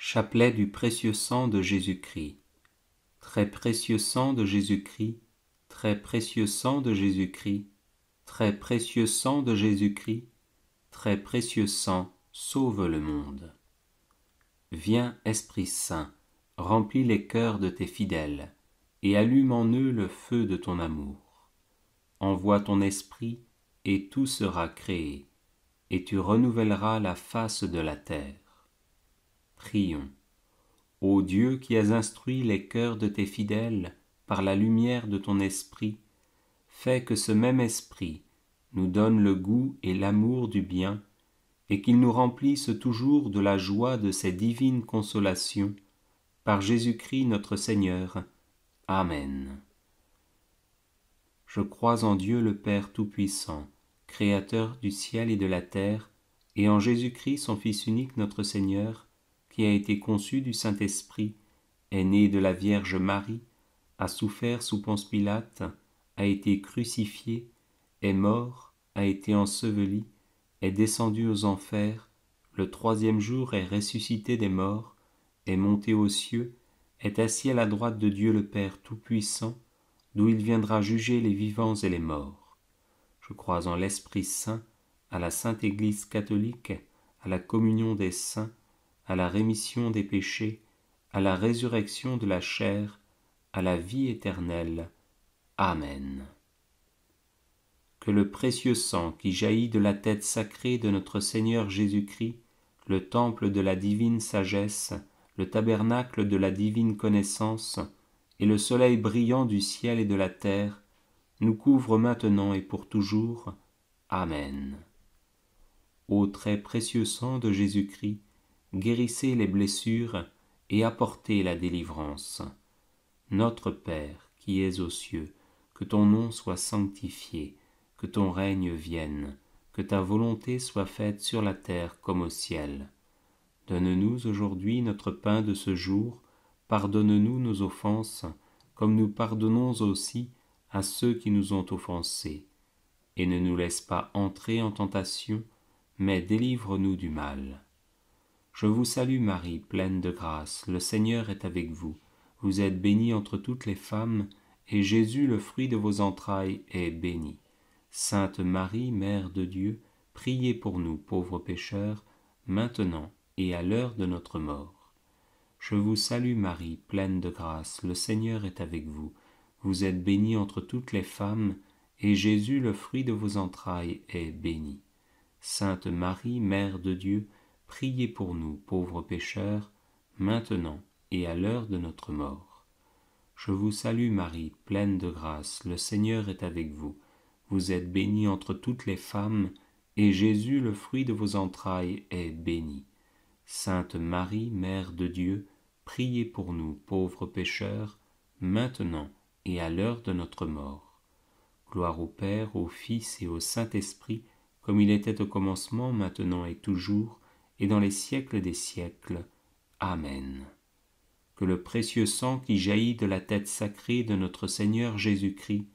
Chapelet du précieux sang de Jésus-Christ. Très précieux sang de Jésus-Christ, très précieux sang de Jésus-Christ, très précieux sang de Jésus-Christ, très précieux sang, sauve le monde. Viens, Esprit Saint, remplis les cœurs de tes fidèles, et allume en eux le feu de ton amour. Envoie ton esprit, et tout sera créé, et tu renouvelleras la face de la terre. Prions. Ô Dieu qui as instruit les cœurs de tes fidèles par la lumière de ton esprit, fais que ce même esprit nous donne le goût et l'amour du bien, et qu'il nous remplisse toujours de la joie de ces divines consolations, par Jésus-Christ notre Seigneur. Amen. Je crois en Dieu le Père Tout-Puissant, Créateur du ciel et de la terre, et en Jésus-Christ son Fils unique notre Seigneur, qui a été conçu du Saint-Esprit, est né de la Vierge Marie, a souffert sous Ponce Pilate, a été crucifié, est mort, a été enseveli, est descendu aux enfers, le troisième jour est ressuscité des morts, est monté aux cieux, est assis à la droite de Dieu le Père Tout-Puissant, d'où il viendra juger les vivants et les morts. Je crois en l'Esprit Saint, à la Sainte Église catholique, à la communion des saints, à la rémission des péchés, à la résurrection de la chair, à la vie éternelle. Amen. Que le précieux sang qui jaillit de la tête sacrée de notre Seigneur Jésus-Christ, le temple de la divine sagesse, le tabernacle de la divine connaissance, et le soleil brillant du ciel et de la terre, nous couvre maintenant et pour toujours. Amen. Ô très précieux sang de Jésus-Christ, guérissez les blessures et apportez la délivrance. Notre Père, qui es aux cieux, que ton nom soit sanctifié, que ton règne vienne, que ta volonté soit faite sur la terre comme au ciel. Donne-nous aujourd'hui notre pain de ce jour, pardonne-nous nos offenses, comme nous pardonnons aussi à ceux qui nous ont offensés. Et ne nous laisse pas entrer en tentation, mais délivre-nous du mal. Je vous salue Marie, pleine de grâce, le Seigneur est avec vous. Vous êtes bénie entre toutes les femmes, et Jésus, le fruit de vos entrailles, est béni. Sainte Marie, Mère de Dieu, priez pour nous pauvres pécheurs, maintenant et à l'heure de notre mort. Je vous salue Marie, pleine de grâce, le Seigneur est avec vous. Vous êtes bénie entre toutes les femmes, et Jésus, le fruit de vos entrailles, est béni. Sainte Marie, Mère de Dieu, priez pour nous, pauvres pécheurs, maintenant et à l'heure de notre mort. Je vous salue Marie, pleine de grâce, le Seigneur est avec vous. Vous êtes bénie entre toutes les femmes, et Jésus, le fruit de vos entrailles, est béni. Sainte Marie, Mère de Dieu, priez pour nous, pauvres pécheurs, maintenant et à l'heure de notre mort. Gloire au Père, au Fils et au Saint-Esprit, comme il était au commencement, maintenant et toujours, et dans les siècles des siècles. Amen. Que le précieux sang qui jaillit de la tête sacrée de notre Seigneur Jésus-Christ,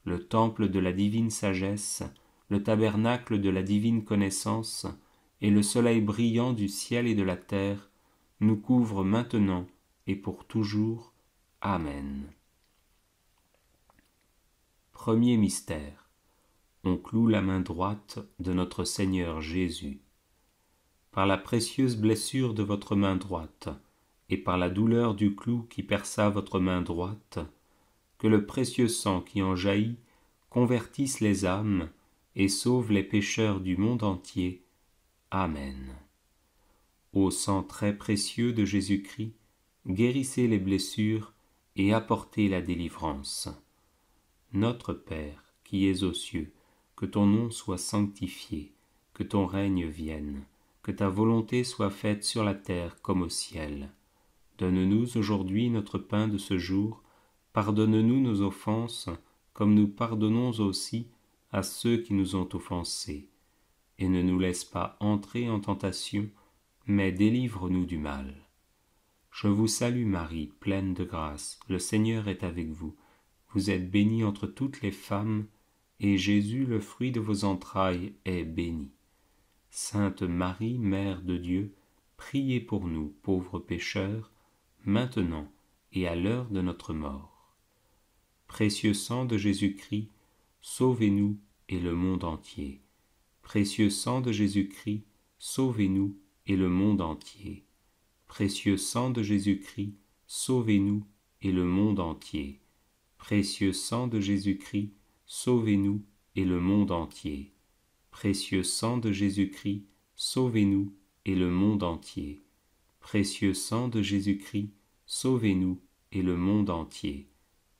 le temple de la divine sagesse, le tabernacle de la divine connaissance, et le soleil brillant du ciel et de la terre, nous couvre maintenant et pour toujours. Amen. Premier mystère. On cloue la main droite de notre Seigneur Jésus. Par la précieuse blessure de votre main droite, et par la douleur du clou qui perça votre main droite, que le précieux sang qui en jaillit convertisse les âmes et sauve les pécheurs du monde entier. Amen. Ô sang très précieux de Jésus-Christ, guérissez les blessures et apportez la délivrance. Notre Père, qui es aux cieux, que ton nom soit sanctifié, que ton règne vienne, que ta volonté soit faite sur la terre comme au ciel. Donne-nous aujourd'hui notre pain de ce jour, pardonne-nous nos offenses, comme nous pardonnons aussi à ceux qui nous ont offensés. Et ne nous laisse pas entrer en tentation, mais délivre-nous du mal. Je vous salue Marie, pleine de grâce, le Seigneur est avec vous. Vous êtes bénie entre toutes les femmes, et Jésus, le fruit de vos entrailles, est béni. Sainte Marie, Mère de Dieu, priez pour nous, pauvres pécheurs, maintenant et à l'heure de notre mort. Précieux sang de Jésus-Christ, sauvez-nous et le monde entier. Précieux sang de Jésus-Christ, sauvez-nous et le monde entier. Précieux sang de Jésus-Christ, sauvez-nous et le monde entier. Précieux sang de Jésus-Christ, sauvez-nous et le monde entier. Précieux sang de Jésus-Christ, sauvez-nous et le monde entier. Précieux sang de Jésus-Christ, sauvez-nous et le monde entier.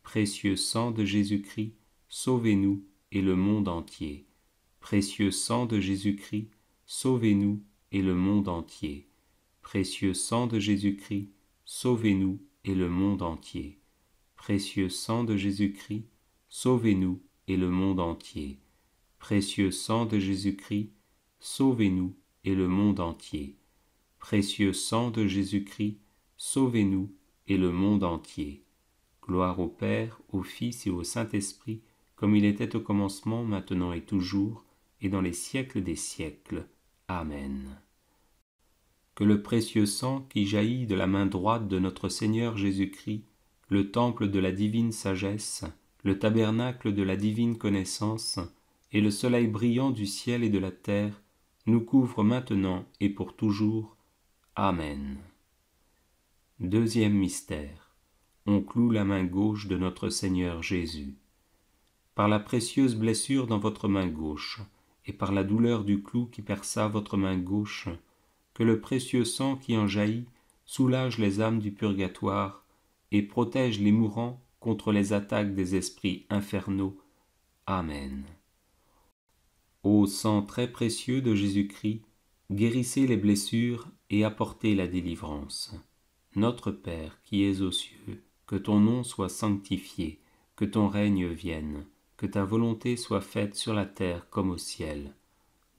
Précieux sang de Jésus-Christ, sauvez-nous et le monde entier. Précieux sang de Jésus-Christ, sauvez-nous et le monde entier. Précieux sang de Jésus-Christ, sauvez-nous et le monde entier. Précieux sang de Jésus-Christ, sauvez-nous et le monde entier. Précieux sang de Jésus-Christ, sauvez-nous et le monde entier. Précieux sang de Jésus-Christ, sauvez-nous et le monde entier. Gloire au Père, au Fils et au Saint-Esprit, comme il était au commencement, maintenant et toujours, et dans les siècles des siècles. Amen. Que le précieux sang qui jaillit de la main droite de notre Seigneur Jésus-Christ, le temple de la divine sagesse, le tabernacle de la divine connaissance, et le soleil brillant du ciel et de la terre, nous couvre maintenant et pour toujours. Amen. Deuxième mystère. On cloue la main gauche de notre Seigneur Jésus. Par la précieuse blessure dans votre main gauche, et par la douleur du clou qui perça votre main gauche, que le précieux sang qui en jaillit soulage les âmes du purgatoire et protège les mourants contre les attaques des esprits infernaux. Amen. Ô sang très précieux de Jésus-Christ, guérissez les blessures et apportez la délivrance. Notre Père qui es aux cieux, que ton nom soit sanctifié, que ton règne vienne, que ta volonté soit faite sur la terre comme au ciel.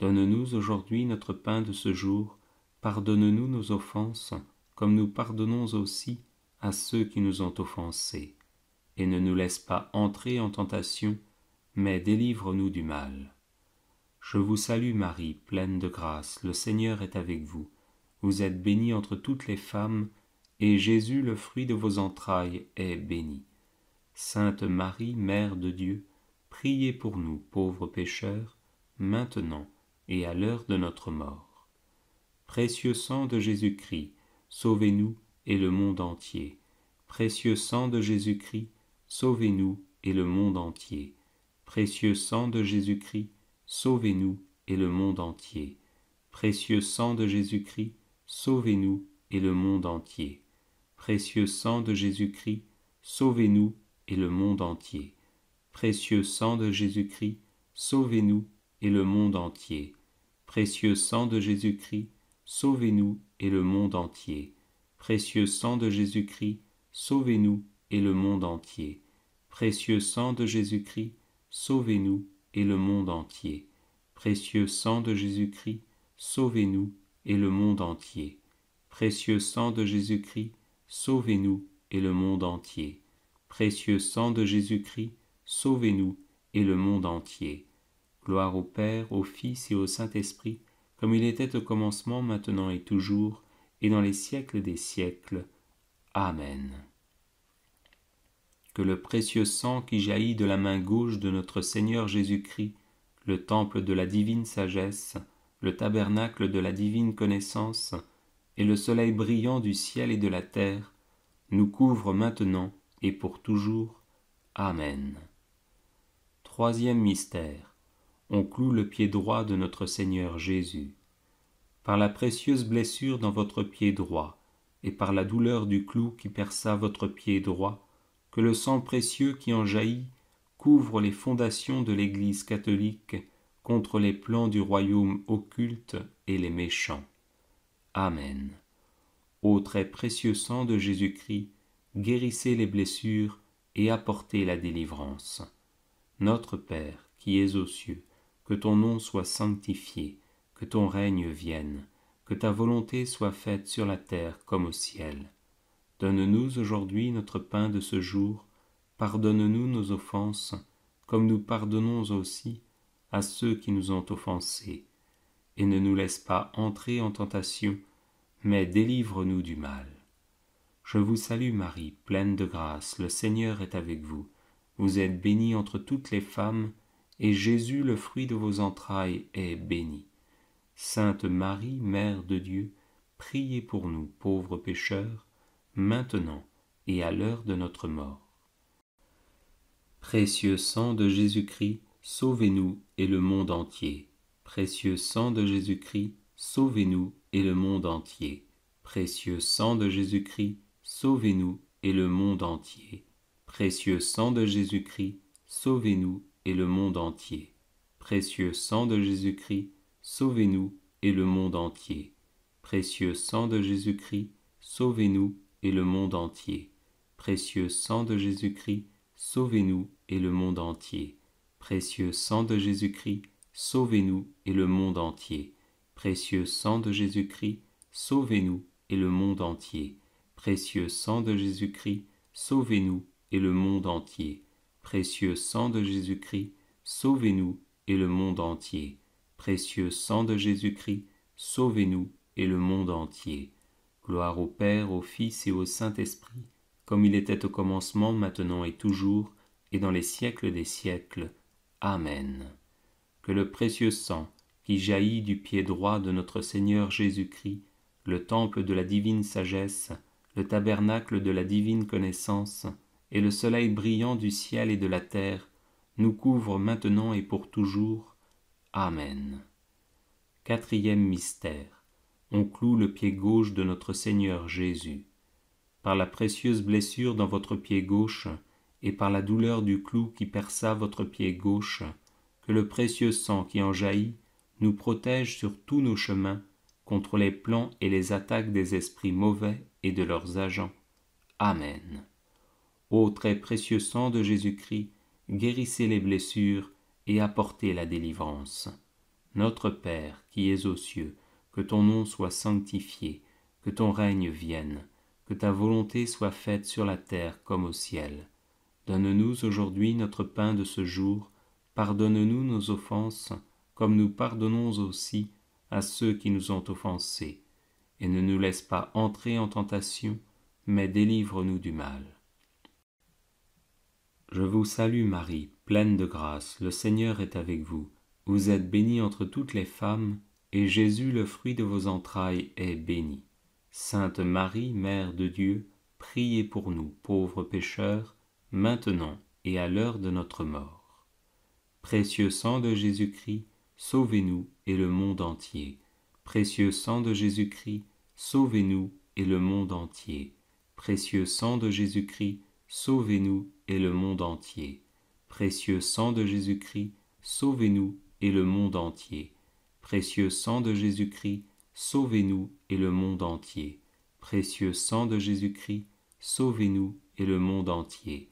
Donne-nous aujourd'hui notre pain de ce jour, pardonne-nous nos offenses, comme nous pardonnons aussi à ceux qui nous ont offensés. Et ne nous laisse pas entrer en tentation, mais délivre-nous du mal. Je vous salue Marie, pleine de grâce, le Seigneur est avec vous. Vous êtes bénie entre toutes les femmes, et Jésus, le fruit de vos entrailles, est béni. Sainte Marie, Mère de Dieu, priez pour nous, pauvres pécheurs, maintenant et à l'heure de notre mort. Précieux sang de Jésus-Christ, sauvez-nous et le monde entier. Précieux sang de Jésus-Christ, sauvez-nous et le monde entier. Précieux sang de Jésus-Christ, sauvez-nous et le monde entier. Précieux sang de Jésus-Christ, sauvez-nous et le monde entier. Précieux sang de Jésus-Christ, sauvez-nous et le monde entier. Précieux sang de Jésus-Christ, sauvez-nous et le monde entier. Précieux sang de Jésus-Christ, sauvez-nous et le monde entier. Précieux sang de Jésus-Christ, sauvez-nous et le monde entier. Précieux sang de Jésus-Christ, sauvez-nous et le monde entier. Précieux sang de Jésus-Christ, sauvez-nous et le monde entier. Précieux sang de Jésus-Christ, sauvez-nous et le monde entier. Précieux sang de Jésus-Christ, sauvez-nous et le monde entier. Gloire au Père, au Fils et au Saint-Esprit, comme il était au commencement, maintenant et toujours, et dans les siècles des siècles. Amen. Que le précieux sang qui jaillit de la main gauche de notre Seigneur Jésus-Christ, le temple de la divine sagesse, le tabernacle de la divine connaissance, et le soleil brillant du ciel et de la terre, nous couvre maintenant et pour toujours. Amen. Troisième mystère. On cloue le pied droit de notre Seigneur Jésus. Par la précieuse blessure dans votre pied droit, et par la douleur du clou qui perça votre pied droit, que le sang précieux qui en jaillit couvre les fondations de l'Église catholique contre les plans du royaume occulte et les méchants. Amen. Ô très précieux sang de Jésus-Christ, guérissez les blessures et apportez la délivrance. Notre Père, qui es aux cieux, que ton nom soit sanctifié, que ton règne vienne, que ta volonté soit faite sur la terre comme au ciel. Donne-nous aujourd'hui notre pain de ce jour, pardonne-nous nos offenses, comme nous pardonnons aussi à ceux qui nous ont offensés, et ne nous laisse pas entrer en tentation, mais délivre-nous du mal. Je vous salue Marie, pleine de grâce, le Seigneur est avec vous. Vous êtes bénie entre toutes les femmes, et Jésus, le fruit de vos entrailles, est béni. Sainte Marie, Mère de Dieu, priez pour nous, pauvres pécheurs, maintenant et à l'heure de notre mort. Précieux sang de Jésus-Christ, sauvez-nous et le monde entier. Précieux sang de Jésus-Christ, sauvez-nous et le monde entier. Précieux sang de Jésus-Christ, sauvez-nous et le monde entier. Précieux sang de Jésus-Christ, sauvez-nous et le monde entier. Précieux sang de Jésus-Christ, sauvez-nous et le monde entier. Précieux sang de Jésus-Christ, sauvez-nous et le monde entier. Précieux sang de Jésus-Christ, sauvez-nous et le monde entier. Précieux sang de Jésus-Christ, sauvez-nous et le monde entier. Précieux sang de Jésus-Christ, sauvez-nous et le monde entier. Précieux sang de Jésus-Christ, sauvez-nous et le monde entier. Précieux sang de Jésus-Christ, sauvez-nous et le monde entier. Précieux sang de Jésus-Christ, sauvez-nous et le monde entier. Gloire au Père, au Fils et au Saint-Esprit, comme il était au commencement, maintenant et toujours, et dans les siècles des siècles. Amen. Que le précieux sang qui jaillit du pied droit de notre Seigneur Jésus-Christ, le temple de la divine sagesse, le tabernacle de la divine connaissance, et le soleil brillant du ciel et de la terre, nous couvre maintenant et pour toujours. Amen. Quatrième mystère. On cloue le pied gauche de notre Seigneur Jésus. Par la précieuse blessure dans votre pied gauche, et par la douleur du clou qui perça votre pied gauche, que le précieux sang qui en jaillit nous protège sur tous nos chemins contre les plans et les attaques des esprits mauvais et de leurs agents. Amen. Ô très précieux sang de Jésus-Christ, guérissez les blessures et apportez la délivrance. Notre Père qui es aux cieux, que ton nom soit sanctifié, que ton règne vienne, que ta volonté soit faite sur la terre comme au ciel. Donne-nous aujourd'hui notre pain de ce jour, pardonne-nous nos offenses, comme nous pardonnons aussi à ceux qui nous ont offensés, et ne nous laisse pas entrer en tentation, mais délivre-nous du mal. Je vous salue Marie, pleine de grâce, le Seigneur est avec vous. Vous êtes bénie entre toutes les femmes, et Jésus, le fruit de vos entrailles, est béni. Sainte Marie, Mère de Dieu, priez pour nous, pauvres pécheurs, maintenant et à l'heure de notre mort. Précieux sang de Jésus-Christ, sauvez-nous et le monde entier. Précieux sang de Jésus-Christ, sauvez-nous et le monde entier. Précieux sang de Jésus-Christ, sauvez-nous et le monde entier. Précieux sang de Jésus-Christ, sauvez-nous et le monde entier. Précieux sang de Jésus-Christ, sauvez-nous et le monde entier. Précieux sang de Jésus-Christ, sauvez-nous et le monde entier.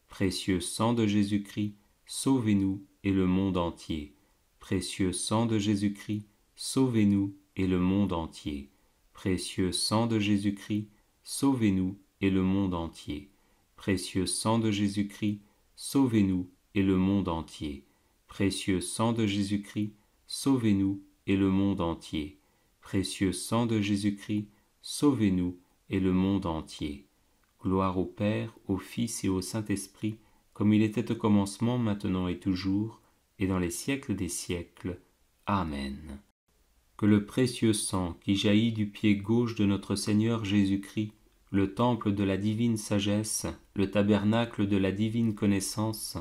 Précieux sang de Jésus-Christ, sauvez-nous et le monde entier. Précieux sang de Jésus-Christ, sauvez-nous et le monde entier. Précieux sang de Jésus-Christ, sauvez-nous et le monde entier. Précieux sang de Jésus-Christ, sauvez-nous et le monde entier. Précieux sang de Jésus-Christ, sauvez-nous et le monde entier. Précieux sang de Jésus-Christ, sauvez-nous et le monde entier. Gloire au Père, au Fils et au Saint-Esprit, comme il était au commencement, maintenant et toujours, et dans les siècles des siècles. Amen. Que le précieux sang qui jaillit du pied gauche de notre Seigneur Jésus-Christ, le temple de la divine sagesse, le tabernacle de la divine connaissance,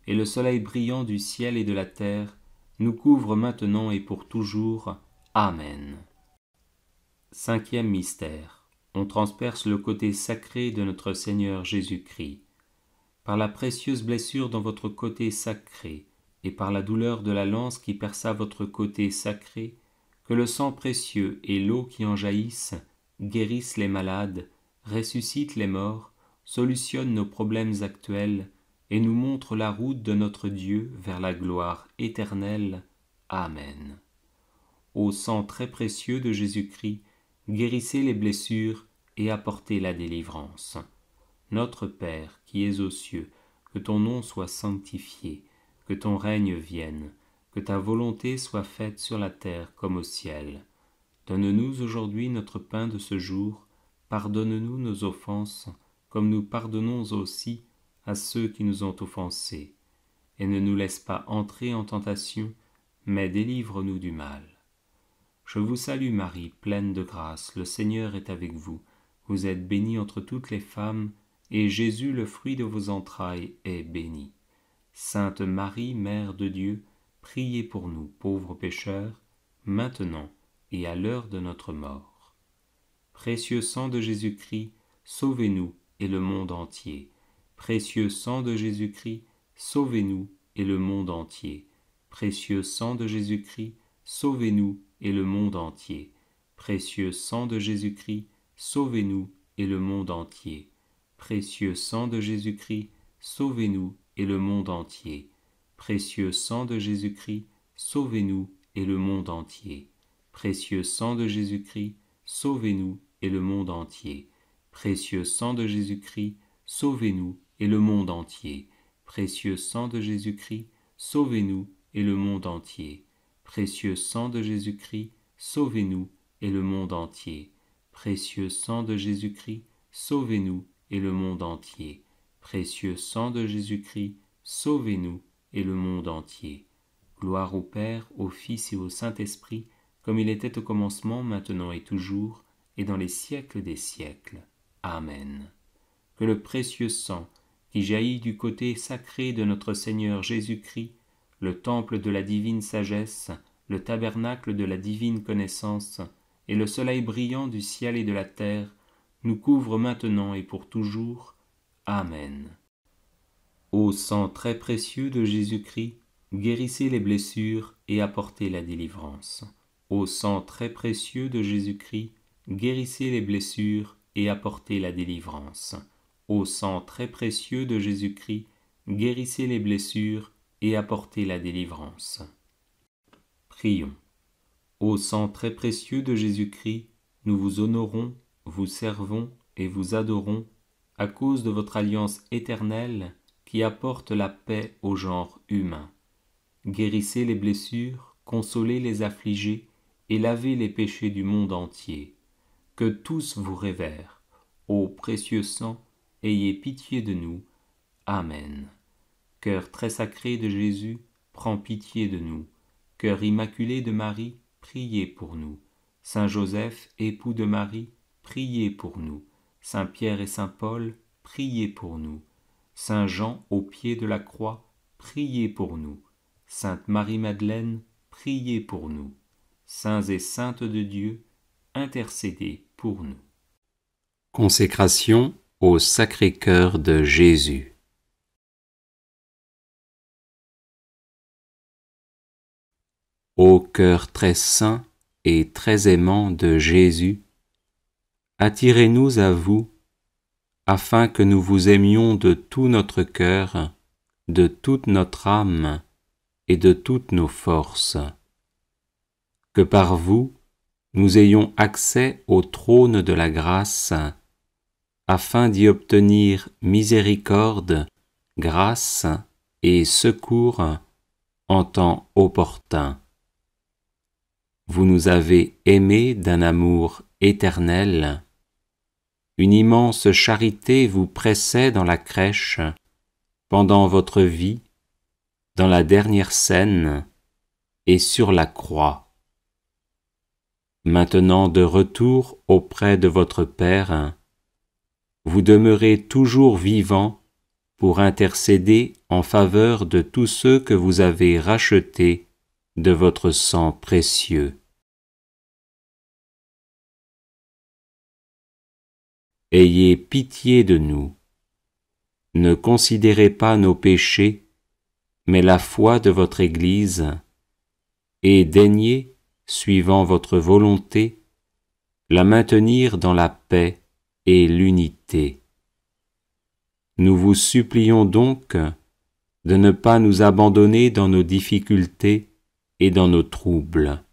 et le soleil brillant du ciel et de la terre, nous couvre maintenant et pour toujours. Amen. Cinquième mystère. On transperce le côté sacré de notre Seigneur Jésus-Christ. Par la précieuse blessure dans votre côté sacré, et par la douleur de la lance qui perça votre côté sacré, que le sang précieux et l'eau qui en jaillissent guérissent les malades, ressuscitent les morts, solutionnent nos problèmes actuels, et nous montrent la route de notre Dieu vers la gloire éternelle. Amen. Ô sang très précieux de Jésus-Christ, guérissez les blessures et apportez la délivrance. Notre Père qui es aux cieux, que ton nom soit sanctifié, que ton règne vienne, que ta volonté soit faite sur la terre comme au ciel. Donne-nous aujourd'hui notre pain de ce jour. Pardonne-nous nos offenses, comme nous pardonnons aussi à ceux qui nous ont offensés. Et ne nous laisse pas entrer en tentation, mais délivre-nous du mal. Je vous salue Marie, pleine de grâce, le Seigneur est avec vous. Vous êtes bénie entre toutes les femmes, et Jésus, le fruit de vos entrailles, est béni. Sainte Marie, Mère de Dieu, priez pour nous, pauvres pécheurs, maintenant et à l'heure de notre mort. Précieux sang de Jésus-Christ, sauvez-nous et le monde entier. Précieux sang de Jésus-Christ, sauvez-nous et le monde entier. Précieux sang de Jésus-Christ, sauvez-nous et le monde entier. Précieux sang de Jésus-Christ, sauvez-nous et le monde entier. Précieux sang de Jésus-Christ, sauvez-nous et le monde entier. Précieux sang de Jésus-Christ, sauvez-nous et le monde entier. Précieux sang de Jésus-Christ, sauvez-nous et le monde entier. Précieux sang de Jésus-Christ, sauvez-nous et le monde entier. Précieux sang de Jésus-Christ, sauvez-nous et le monde entier. Précieux sang de Jésus-Christ, sauvez-nous et le monde entier. Précieux sang de Jésus-Christ, sauvez-nous et le monde entier. Précieux sang de Jésus-Christ, sauvez-nous et le monde entier. Gloire au Père, au Fils et au Saint-Esprit, comme il était au commencement, maintenant et toujours, et dans les siècles des siècles. Amen. Que le précieux sang, qui jaillit du côté sacré de notre Seigneur Jésus-Christ, le temple de la divine sagesse, le tabernacle de la divine connaissance, et le soleil brillant du ciel et de la terre, nous couvre maintenant et pour toujours. Amen. Ô sang très précieux de Jésus-Christ, guérissez les blessures et apportez la délivrance. Ô sang très précieux de Jésus-Christ, guérissez les blessures et apportez la délivrance. Ô sang très précieux de Jésus-Christ, guérissez les blessures et apportez la délivrance. Prions. Ô sang très précieux de Jésus-Christ, nous vous honorons, vous servons et vous adorons à cause de votre alliance éternelle qui apporte la paix au genre humain. Guérissez les blessures, consolez les affligés et lavez les péchés du monde entier. Que tous vous révèrent. Ô précieux sang, ayez pitié de nous. Amen. Cœur très sacré de Jésus, prends pitié de nous. Cœur immaculé de Marie, priez pour nous. Saint Joseph, époux de Marie, priez pour nous. Saint Pierre et Saint Paul, priez pour nous. Saint Jean, au pied de la croix, priez pour nous. Sainte Marie-Madeleine, priez pour nous. Saints et saintes de Dieu, intercédez pour nous. Consécration au Sacré-Cœur de Jésus. Ô cœur très saint et très aimant de Jésus, attirez-nous à vous, afin que nous vous aimions de tout notre cœur, de toute notre âme et de toutes nos forces. Que par vous, nous ayons accès au trône de la grâce, afin d'y obtenir miséricorde, grâce et secours en temps opportun. Vous nous avez aimés d'un amour éternel. Une immense charité vous pressait dans la crèche, pendant votre vie, dans la dernière scène et sur la croix. Maintenant de retour auprès de votre Père, vous demeurez toujours vivant pour intercéder en faveur de tous ceux que vous avez rachetés de votre sang précieux. Ayez pitié de nous. Ne considérez pas nos péchés, mais la foi de votre Église, et daignez, suivant votre volonté, la maintenir dans la paix et l'unité. Nous vous supplions donc de ne pas nous abandonner dans nos difficultés et dans nos troubles.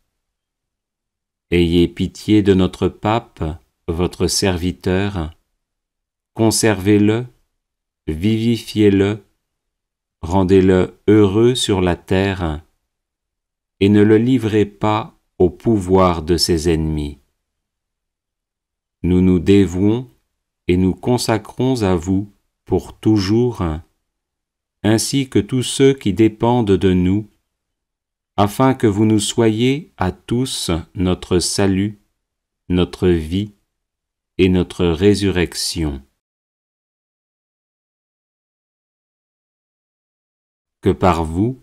Ayez pitié de notre pape, votre serviteur, conservez-le, vivifiez-le, rendez-le heureux sur la terre, et ne le livrez pas au pouvoir de ses ennemis. Nous nous dévouons et nous consacrons à vous pour toujours, ainsi que tous ceux qui dépendent de nous, afin que vous nous soyez à tous notre salut, notre vie et notre résurrection. Que par vous,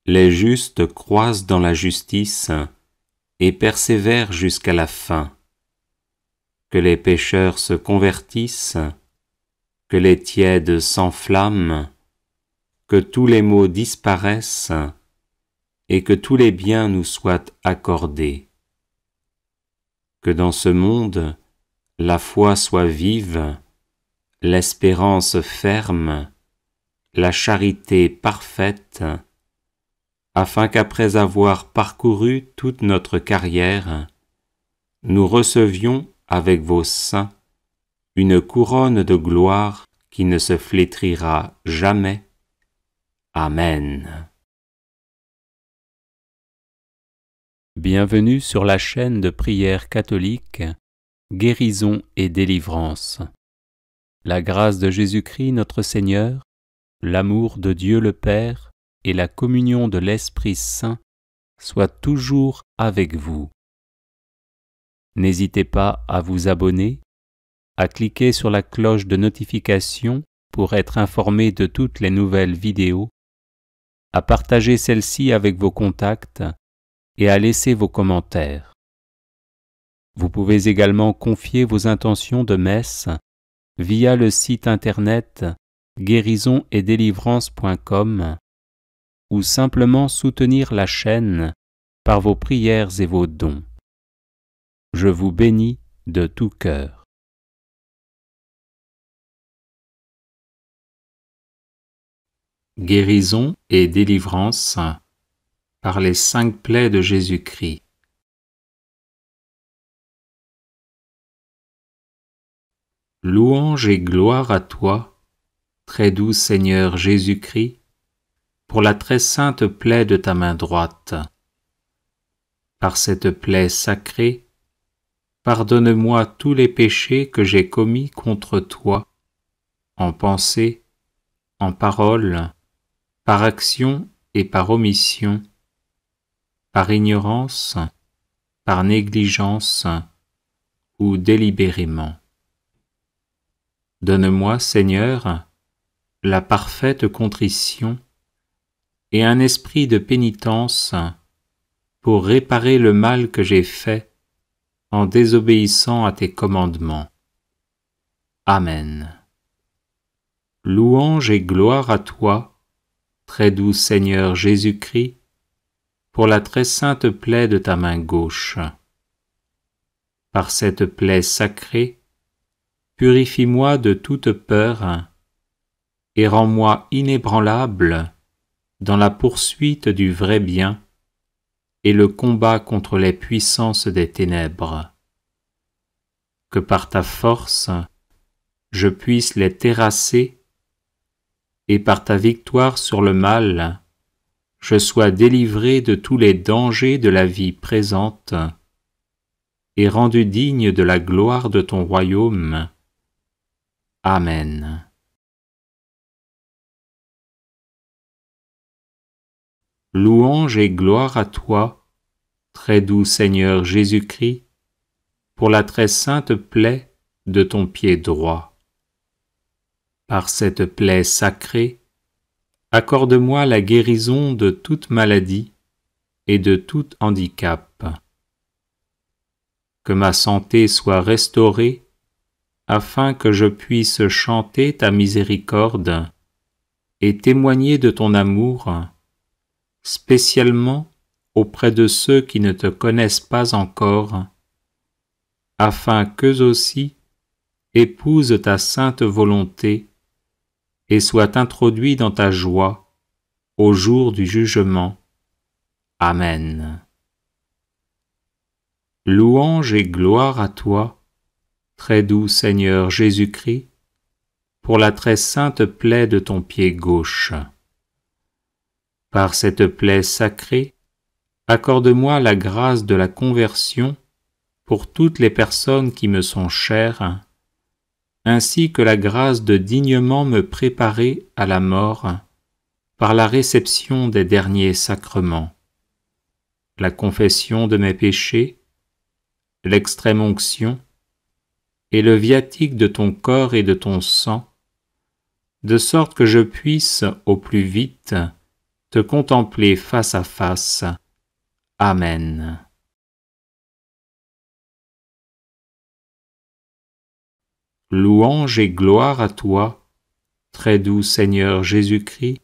les justes croissent dans la justice et persévèrent jusqu'à la fin. Que les pécheurs se convertissent, que les tièdes s'enflamment, que tous les maux disparaissent et que tous les biens nous soient accordés. Que dans ce monde, la foi soit vive, l'espérance ferme, la charité parfaite, afin qu'après avoir parcouru toute notre carrière, nous recevions avec vos saints une couronne de gloire qui ne se flétrira jamais. Amen. Bienvenue sur la chaîne de prière catholique, Guérison et délivrance. La grâce de Jésus-Christ notre Seigneur, l'amour de Dieu le Père et la communion de l'Esprit Saint soient toujours avec vous. N'hésitez pas à vous abonner, à cliquer sur la cloche de notification pour être informé de toutes les nouvelles vidéos, à partager celle-ci avec vos contacts et à laisser vos commentaires. Vous pouvez également confier vos intentions de messe via le site internet guérisonetdélivrance.com ou simplement soutenir la chaîne par vos prières et vos dons. Je vous bénis de tout cœur. Guérison et délivrance par les 5 plaies de Jésus-Christ. Louange et gloire à toi, très doux Seigneur Jésus-Christ, pour la très sainte plaie de ta main droite. Par cette plaie sacrée, pardonne-moi tous les péchés que j'ai commis contre toi, en pensée, en parole, par action et par omission, par ignorance, par négligence ou délibérément. Donne-moi, Seigneur, la parfaite contrition et un esprit de pénitence pour réparer le mal que j'ai fait en désobéissant à tes commandements. Amen. Louange et gloire à toi, très doux Seigneur Jésus-Christ, pour la très sainte plaie de ta main gauche. Par cette plaie sacrée, purifie-moi de toute peur et rends-moi inébranlable dans la poursuite du vrai bien et le combat contre les puissances des ténèbres. Que par ta force, je puisse les terrasser et par ta victoire sur le mal, je sois délivré de tous les dangers de la vie présente et rendu digne de la gloire de ton royaume. Amen. Louange et gloire à toi, très doux Seigneur Jésus-Christ, pour la très sainte plaie de ton pied droit. Par cette plaie sacrée, accorde-moi la guérison de toute maladie et de tout handicap. Que ma santé soit restaurée, afin que je puisse chanter ta miséricorde et témoigner de ton amour, spécialement auprès de ceux qui ne te connaissent pas encore, afin qu'eux aussi épousent ta sainte volonté et soient introduits dans ta joie au jour du jugement. Amen. Louange et gloire à toi, très doux Seigneur Jésus-Christ, pour la très sainte plaie de ton pied gauche. Par cette plaie sacrée, accorde-moi la grâce de la conversion pour toutes les personnes qui me sont chères, ainsi que la grâce de dignement me préparer à la mort par la réception des derniers sacrements, la confession de mes péchés, l'extrême-onction et le viatique de ton corps et de ton sang, de sorte que je puisse, au plus vite, te contempler face à face. Amen. Louange et gloire à toi, très doux Seigneur Jésus-Christ,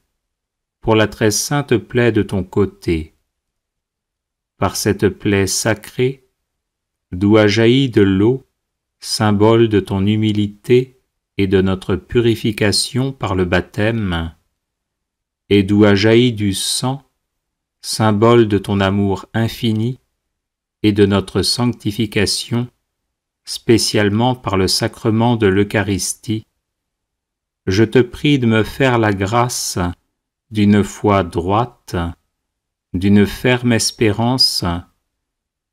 pour la très sainte plaie de ton côté. Par cette plaie sacrée, d'où a jailli de l'eau, symbole de ton humilité et de notre purification par le baptême, et d'où a jailli du sang, symbole de ton amour infini et de notre sanctification, spécialement par le sacrement de l'Eucharistie, je te prie de me faire la grâce d'une foi droite, d'une ferme espérance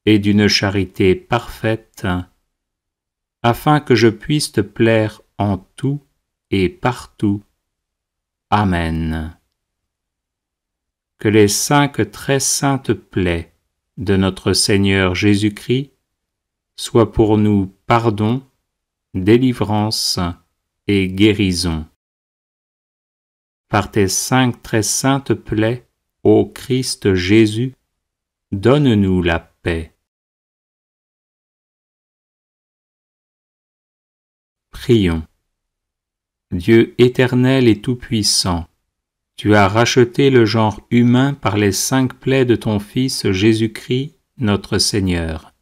et d'une charité parfaite, afin que je puisse te plaire en tout et partout. Amen. Que les 5 très saintes plaies de notre Seigneur Jésus-Christ soient pour nous pardon, délivrance et guérison. Par tes 5 très saintes plaies, ô Christ Jésus, donne-nous la paix. Prions. Dieu éternel et tout-puissant, tu as racheté le genre humain par les 5 plaies de ton Fils Jésus-Christ, notre Seigneur.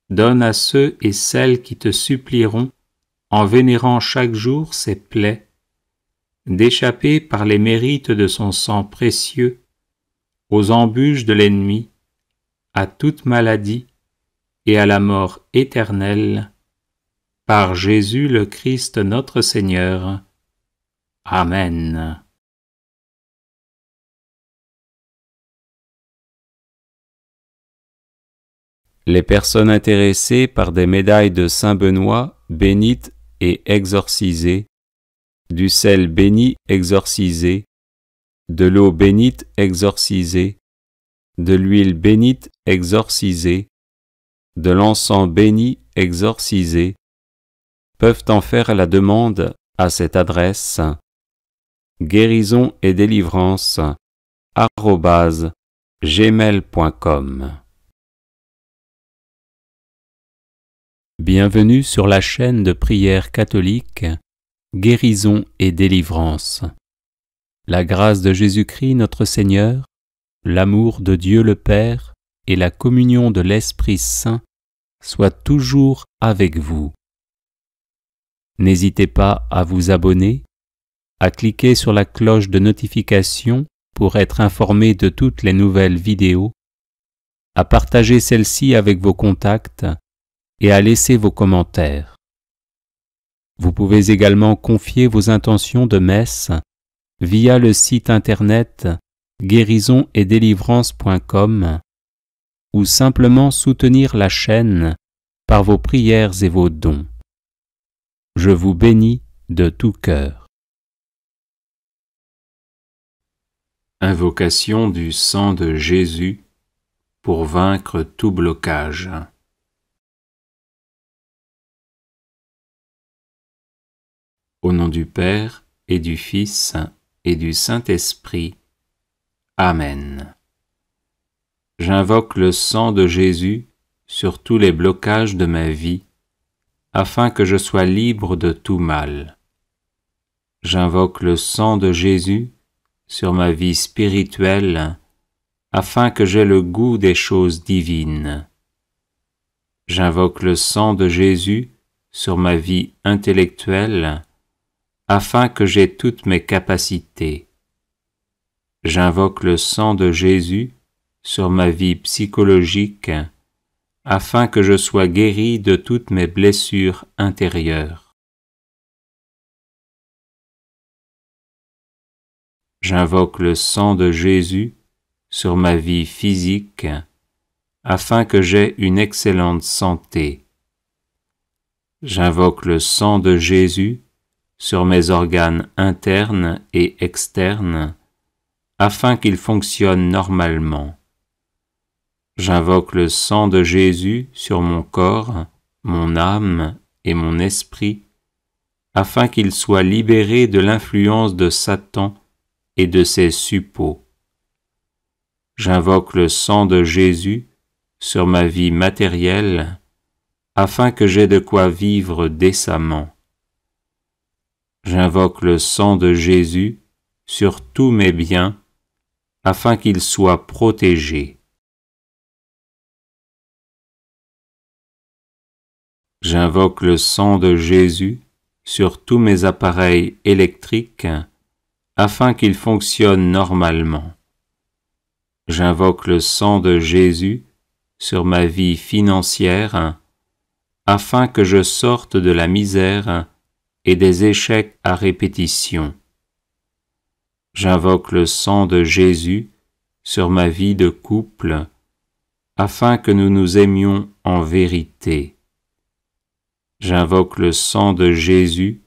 Donne à ceux et celles qui te supplieront, en vénérant chaque jour ces plaies, d'échapper par les mérites de son sang précieux aux embûches de l'ennemi, à toute maladie et à la mort éternelle, par Jésus le Christ notre Seigneur. Amen. Les personnes intéressées par des médailles de Saint Benoît bénites et exorcisées, du sel béni exorcisé, de l'eau bénite exorcisée, de l'huile bénite exorcisée, de l'encens béni exorcisé, peuvent en faire la demande à cette adresse guérison et délivrance @gmail.com. Bienvenue sur la chaîne de prière catholique Guérison et délivrance. La grâce de Jésus-Christ notre Seigneur, l'amour de Dieu le Père et la communion de l'Esprit Saint soient toujours avec vous. N'hésitez pas à vous abonner, à cliquer sur la cloche de notification pour être informé de toutes les nouvelles vidéos, à partager celle-ci avec vos contacts et à laisser vos commentaires. Vous pouvez également confier vos intentions de messe via le site internet guérisonetdélivrance.com ou simplement soutenir la chaîne par vos prières et vos dons. Je vous bénis de tout cœur. Invocation du sang de Jésus pour vaincre tout blocage. Au nom du Père et du Fils et du Saint-Esprit. Amen. J'invoque le sang de Jésus sur tous les blocages de ma vie, afin que je sois libre de tout mal. J'invoque le sang de Jésus sur ma vie spirituelle, afin que j'aie le goût des choses divines. J'invoque le sang de Jésus sur ma vie intellectuelle, afin que j'aie toutes mes capacités. J'invoque le sang de Jésus sur ma vie psychologique, afin que je sois guéri de toutes mes blessures intérieures. J'invoque le sang de Jésus sur ma vie physique, afin que j'aie une excellente santé. J'invoque le sang de Jésus sur mes organes internes et externes, afin qu'ils fonctionnent normalement. J'invoque le sang de Jésus sur mon corps, mon âme et mon esprit, afin qu'ils soient libérés de l'influence de Satan et de ses suppôts. J'invoque le sang de Jésus sur ma vie matérielle, afin que j'aie de quoi vivre décemment. J'invoque le sang de Jésus sur tous mes biens, afin qu'ils soient protégés. J'invoque le sang de Jésus sur tous mes appareils électriques, afin qu'ils fonctionnent normalement. J'invoque le sang de Jésus sur ma vie financière, afin que je sorte de la misère et des échecs à répétition. J'invoque le sang de Jésus sur ma vie de couple, afin que nous nous aimions en vérité. J'invoque le sang de Jésus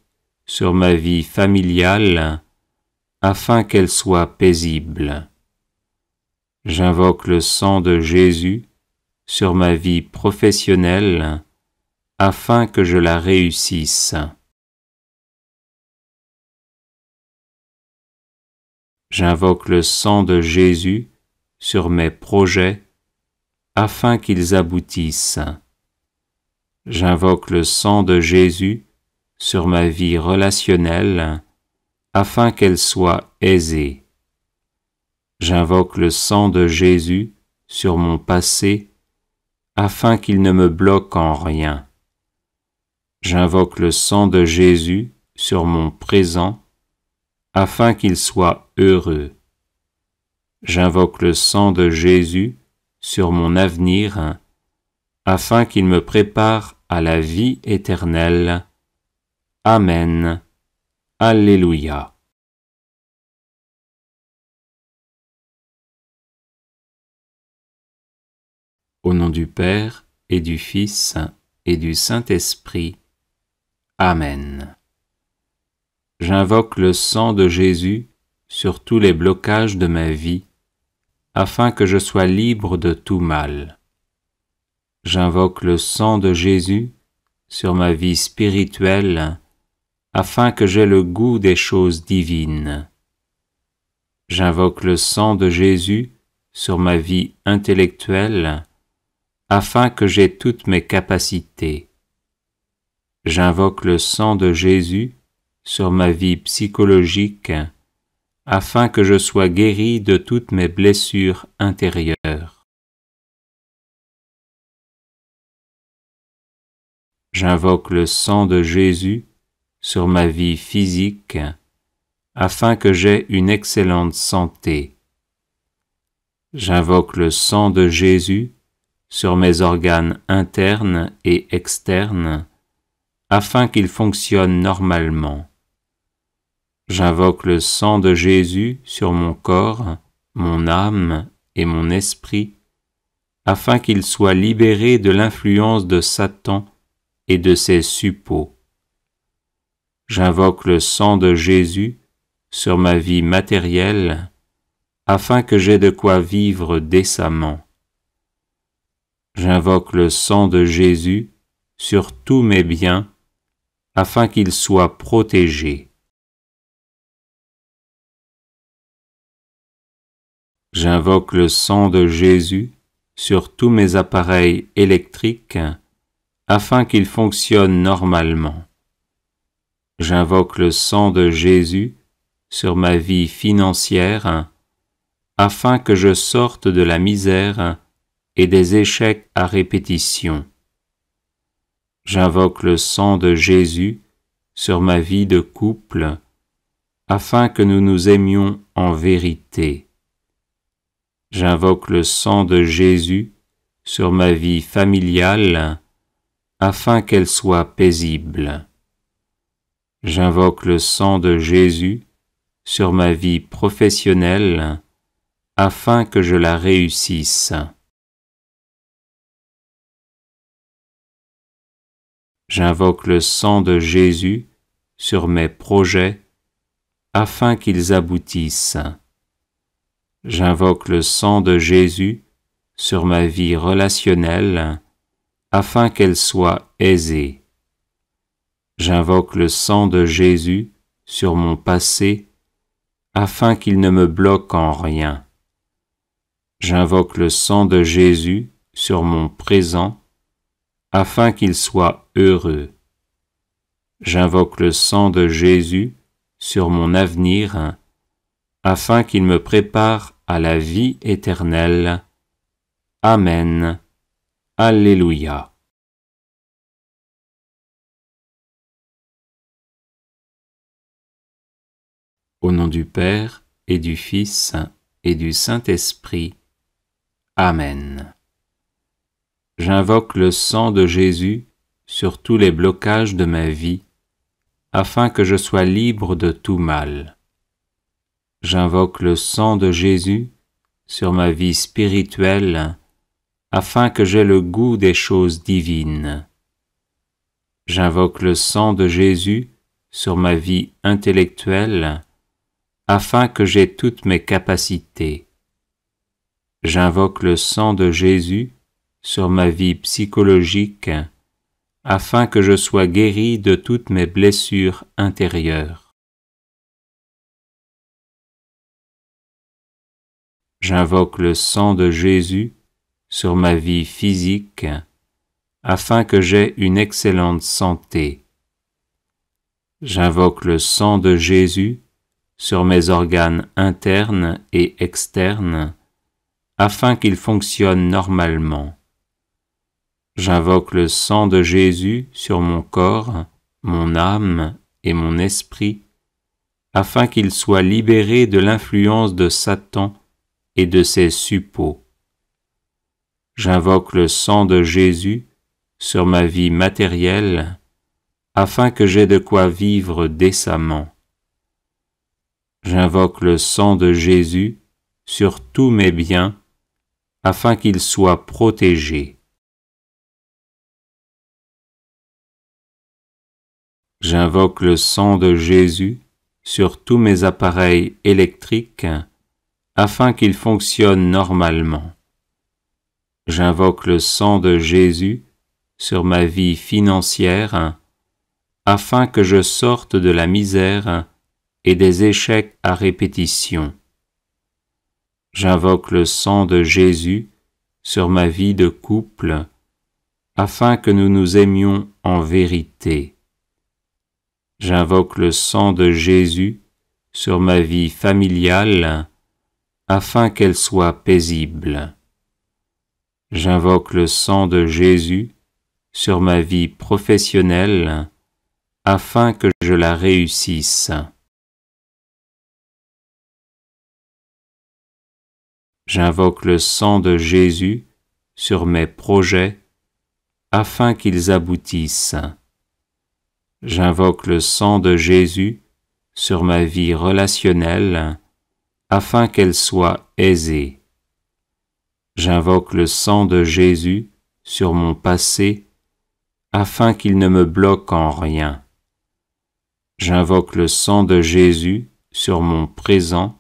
sur ma vie familiale, afin qu'elle soit paisible. J'invoque le sang de Jésus sur ma vie professionnelle, afin que je la réussisse. J'invoque le sang de Jésus sur mes projets, afin qu'ils aboutissent. J'invoque le sang de Jésus sur ma vie relationnelle, afin qu'elle soit aisée. J'invoque le sang de Jésus sur mon passé, afin qu'il ne me bloque en rien. J'invoque le sang de Jésus sur mon présent, afin qu'il soit heureux. J'invoque le sang de Jésus sur mon avenir, afin qu'il me prépare à la vie éternelle. Amen. Alléluia. Au nom du Père, et du Fils, et du Saint-Esprit. Amen. J'invoque le sang de Jésus sur tous les blocages de ma vie, afin que je sois libre de tout mal. J'invoque le sang de Jésus sur ma vie spirituelle, afin que j'aie le goût des choses divines. J'invoque le sang de Jésus sur ma vie intellectuelle, afin que j'aie toutes mes capacités. J'invoque le sang de Jésus sur ma vie psychologique, afin que je sois guéri de toutes mes blessures intérieures. J'invoque le sang de Jésus sur ma vie physique, afin que j'aie une excellente santé. J'invoque le sang de Jésus sur mes organes internes et externes, afin qu'ils fonctionnent normalement. J'invoque le sang de Jésus sur mon corps, mon âme et mon esprit, afin qu'ils soient libérés de l'influence de Satan et de ses suppôts. J'invoque le sang de Jésus sur ma vie matérielle, afin que j'aie de quoi vivre décemment. J'invoque le sang de Jésus sur tous mes biens, afin qu'ils soient protégés. J'invoque le sang de Jésus sur tous mes appareils électriques, afin qu'ils fonctionnent normalement. J'invoque le sang de Jésus sur ma vie financière, afin que je sorte de la misère et des échecs à répétition. J'invoque le sang de Jésus sur ma vie de couple, afin que nous nous aimions en vérité. J'invoque le sang de Jésus sur ma vie familiale, afin qu'elle soit paisible. J'invoque le sang de Jésus sur ma vie professionnelle, afin que je la réussisse. J'invoque le sang de Jésus sur mes projets afin qu'ils aboutissent. J'invoque le sang de Jésus sur ma vie relationnelle afin qu'elle soit aisée. J'invoque le sang de Jésus sur mon passé afin qu'il ne me bloque en rien. J'invoque le sang de Jésus sur mon présent afin qu'il soit heureux. J'invoque le sang de Jésus sur mon avenir afin qu'il me prépare à la vie éternelle. Amen. Alléluia. Au nom du Père et du Fils et du Saint-Esprit. Amen. J'invoque le sang de Jésus sur tous les blocages de ma vie, afin que je sois libre de tout mal. J'invoque le sang de Jésus sur ma vie spirituelle, afin que j'aie le goût des choses divines. J'invoque le sang de Jésus sur ma vie intellectuelle, afin que j'aie toutes mes capacités. J'invoque le sang de Jésus sur ma vie psychologique, afin que je sois guéri de toutes mes blessures intérieures. J'invoque le sang de Jésus sur ma vie physique, afin que j'aie une excellente santé. J'invoque le sang de Jésus sur mes organes internes et externes, afin qu'ils fonctionnent normalement. J'invoque le sang de Jésus sur mon corps, mon âme et mon esprit, afin qu'ils soient libérés de l'influence de Satan et de ses suppôts. J'invoque le sang de Jésus sur ma vie matérielle, afin que j'aie de quoi vivre décemment. J'invoque le sang de Jésus sur tous mes biens, afin qu'ils soient protégés. J'invoque le sang de Jésus sur tous mes appareils électriques, afin qu'ils fonctionnent normalement. J'invoque le sang de Jésus sur ma vie financière, afin que je sorte de la misère et des échecs à répétition. J'invoque le sang de Jésus sur ma vie de couple, afin que nous nous aimions en vérité. J'invoque le sang de Jésus sur ma vie familiale, afin qu'elle soit paisible. J'invoque le sang de Jésus sur ma vie professionnelle, afin que je la réussisse. J'invoque le sang de Jésus sur mes projets, afin qu'ils aboutissent. J'invoque le sang de Jésus sur ma vie relationnelle, afin qu'elle soit aisée. J'invoque le sang de Jésus sur mon passé, afin qu'il ne me bloque en rien. J'invoque le sang de Jésus sur mon présent,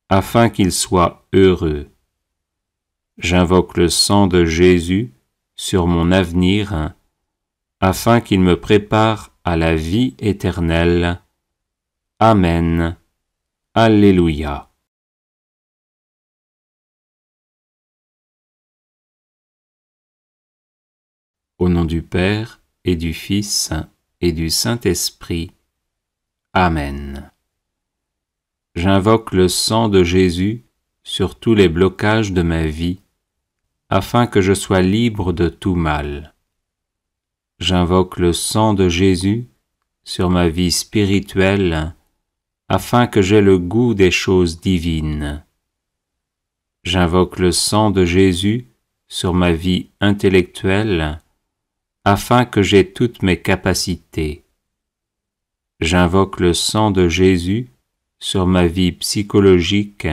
afin qu'il soit heureux. J'invoque le sang de Jésus sur mon avenir, afin qu'il me prépare à la vie éternelle. Amen. Alléluia. Au nom du Père et du Fils et du Saint-Esprit. Amen. J'invoque le sang de Jésus sur tous les blocages de ma vie, afin que je sois libre de tout mal. J'invoque le sang de Jésus sur ma vie spirituelle, afin que j'aie le goût des choses divines. J'invoque le sang de Jésus sur ma vie intellectuelle, afin que j'aie toutes mes capacités. J'invoque le sang de Jésus sur ma vie psychologique,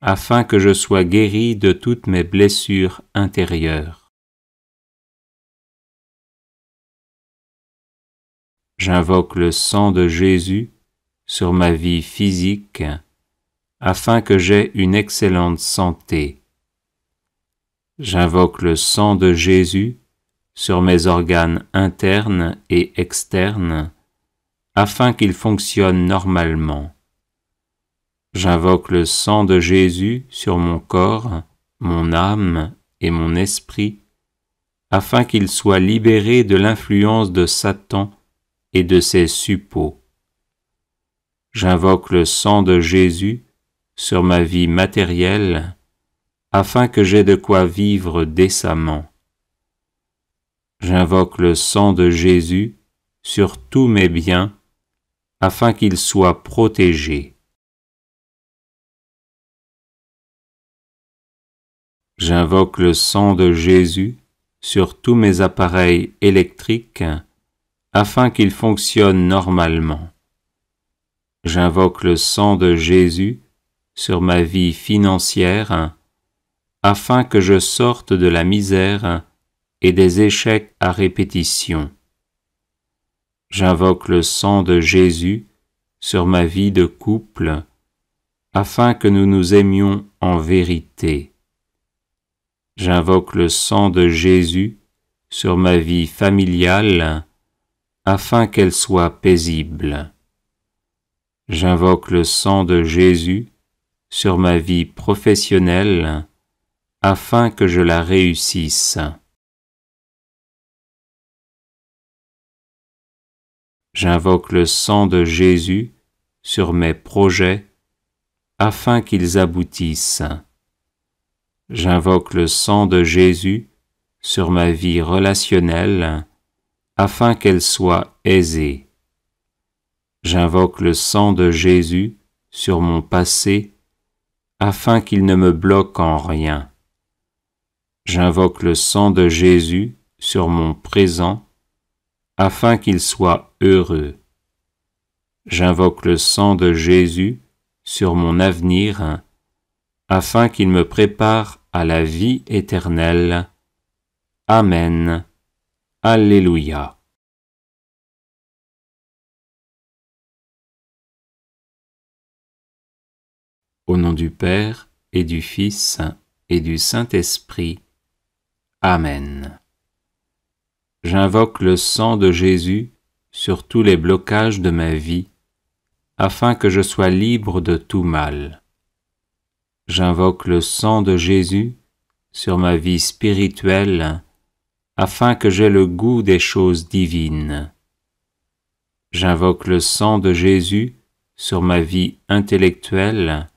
afin que je sois guéri de toutes mes blessures intérieures. J'invoque le sang de Jésus sur ma vie physique, afin que j'aie une excellente santé. J'invoque le sang de Jésus sur mes organes internes et externes, afin qu'ils fonctionnent normalement. J'invoque le sang de Jésus sur mon corps, mon âme et mon esprit, afin qu'ils soient libérés de l'influence de Satan et de ses suppôts. J'invoque le sang de Jésus sur ma vie matérielle, afin que j'aie de quoi vivre décemment. J'invoque le sang de Jésus sur tous mes biens, afin qu'ils soient protégés. J'invoque le sang de Jésus sur tous mes appareils électriques, afin qu'ils fonctionnent normalement. J'invoque le sang de Jésus sur ma vie financière, afin que je sorte de la misère et des échecs à répétition. J'invoque le sang de Jésus sur ma vie de couple, afin que nous nous aimions en vérité. J'invoque le sang de Jésus sur ma vie familiale, afin qu'elle soit paisible. J'invoque le sang de Jésus sur ma vie professionnelle, afin que je la réussisse. J'invoque le sang de Jésus sur mes projets, afin qu'ils aboutissent. J'invoque le sang de Jésus sur ma vie relationnelle, afin qu'elle soit aisée. J'invoque le sang de Jésus sur mon passé, afin qu'il ne me bloque en rien. J'invoque le sang de Jésus sur mon présent, afin qu'il soit heureux. J'invoque le sang de Jésus sur mon avenir, afin qu'il me prépare à la vie éternelle. Amen. Alléluia. Au nom du Père et du Fils et du Saint-Esprit. Amen. J'invoque le sang de Jésus sur tous les blocages de ma vie, afin que je sois libre de tout mal. J'invoque le sang de Jésus sur ma vie spirituelle, afin que j'aie le goût des choses divines. J'invoque le sang de Jésus sur ma vie intellectuelle,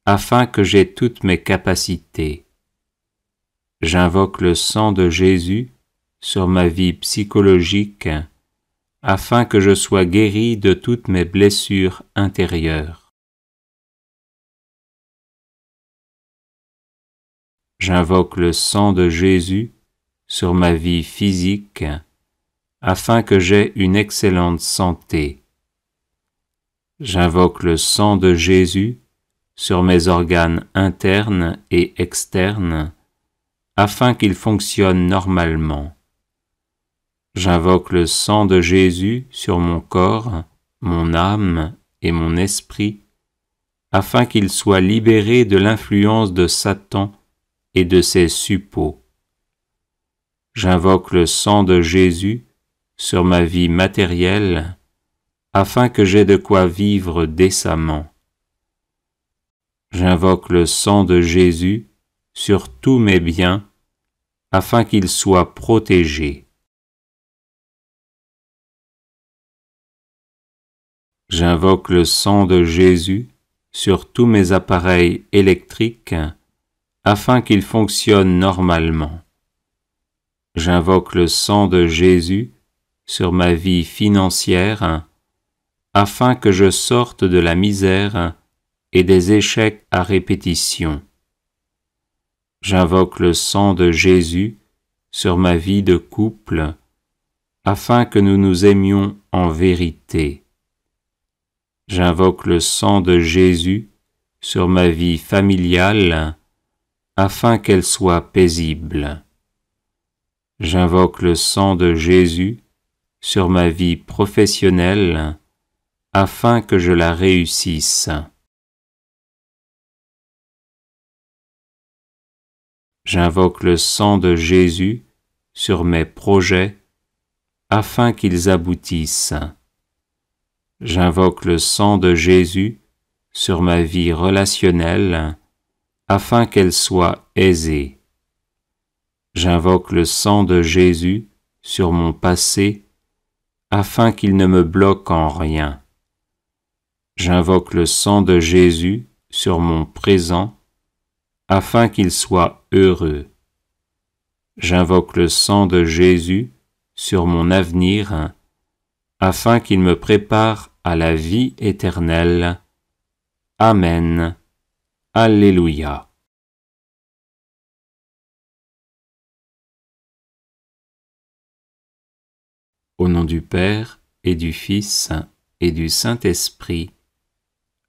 afin que j'aie toutes mes capacités. J'invoque le sang de Jésus sur ma vie psychologique, afin que je sois guéri de toutes mes blessures intérieures. J'invoque le sang de Jésus sur ma vie physique, afin que j'aie une excellente santé. J'invoque le sang de Jésus sur mes organes internes et externes, afin qu'ils fonctionnent normalement. J'invoque le sang de Jésus sur mon corps, mon âme et mon esprit, afin qu'ils soient libérés de l'influence de Satan et de ses suppôts. J'invoque le sang de Jésus sur ma vie matérielle, afin que j'aie de quoi vivre décemment. J'invoque le sang de Jésus sur tous mes biens, afin qu'ils soient protégés. J'invoque le sang de Jésus sur tous mes appareils électriques, afin qu'ils fonctionnent normalement. J'invoque le sang de Jésus sur ma vie financière, afin que je sorte de la misère et des échecs à répétition. J'invoque le sang de Jésus sur ma vie de couple, afin que nous nous aimions en vérité. J'invoque le sang de Jésus sur ma vie familiale, afin qu'elle soit paisible. J'invoque le sang de Jésus sur ma vie professionnelle, afin que je la réussisse. J'invoque le sang de Jésus sur mes projets, afin qu'ils aboutissent. J'invoque le sang de Jésus sur ma vie relationnelle, afin qu'elle soit aisée. J'invoque le sang de Jésus sur mon passé, afin qu'il ne me bloque en rien. J'invoque le sang de Jésus sur mon présent, afin qu'il soit heureux. J'invoque le sang de Jésus sur mon avenir, afin qu'il me prépare à la vie éternelle. Amen. Alléluia. Au nom du Père, et du Fils, et du Saint-Esprit.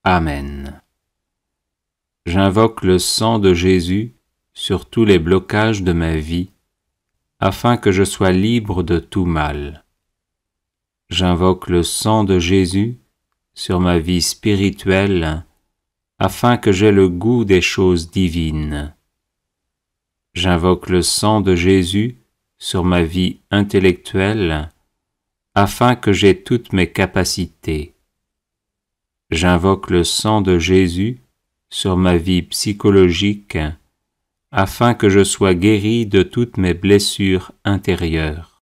Amen. J'invoque le sang de Jésus sur tous les blocages de ma vie, afin que je sois libre de tout mal. J'invoque le sang de Jésus sur ma vie spirituelle, afin que j'aie le goût des choses divines. J'invoque le sang de Jésus sur ma vie intellectuelle, afin que j'aie toutes mes capacités. J'invoque le sang de Jésus sur ma vie psychologique, afin que je sois guéri de toutes mes blessures intérieures.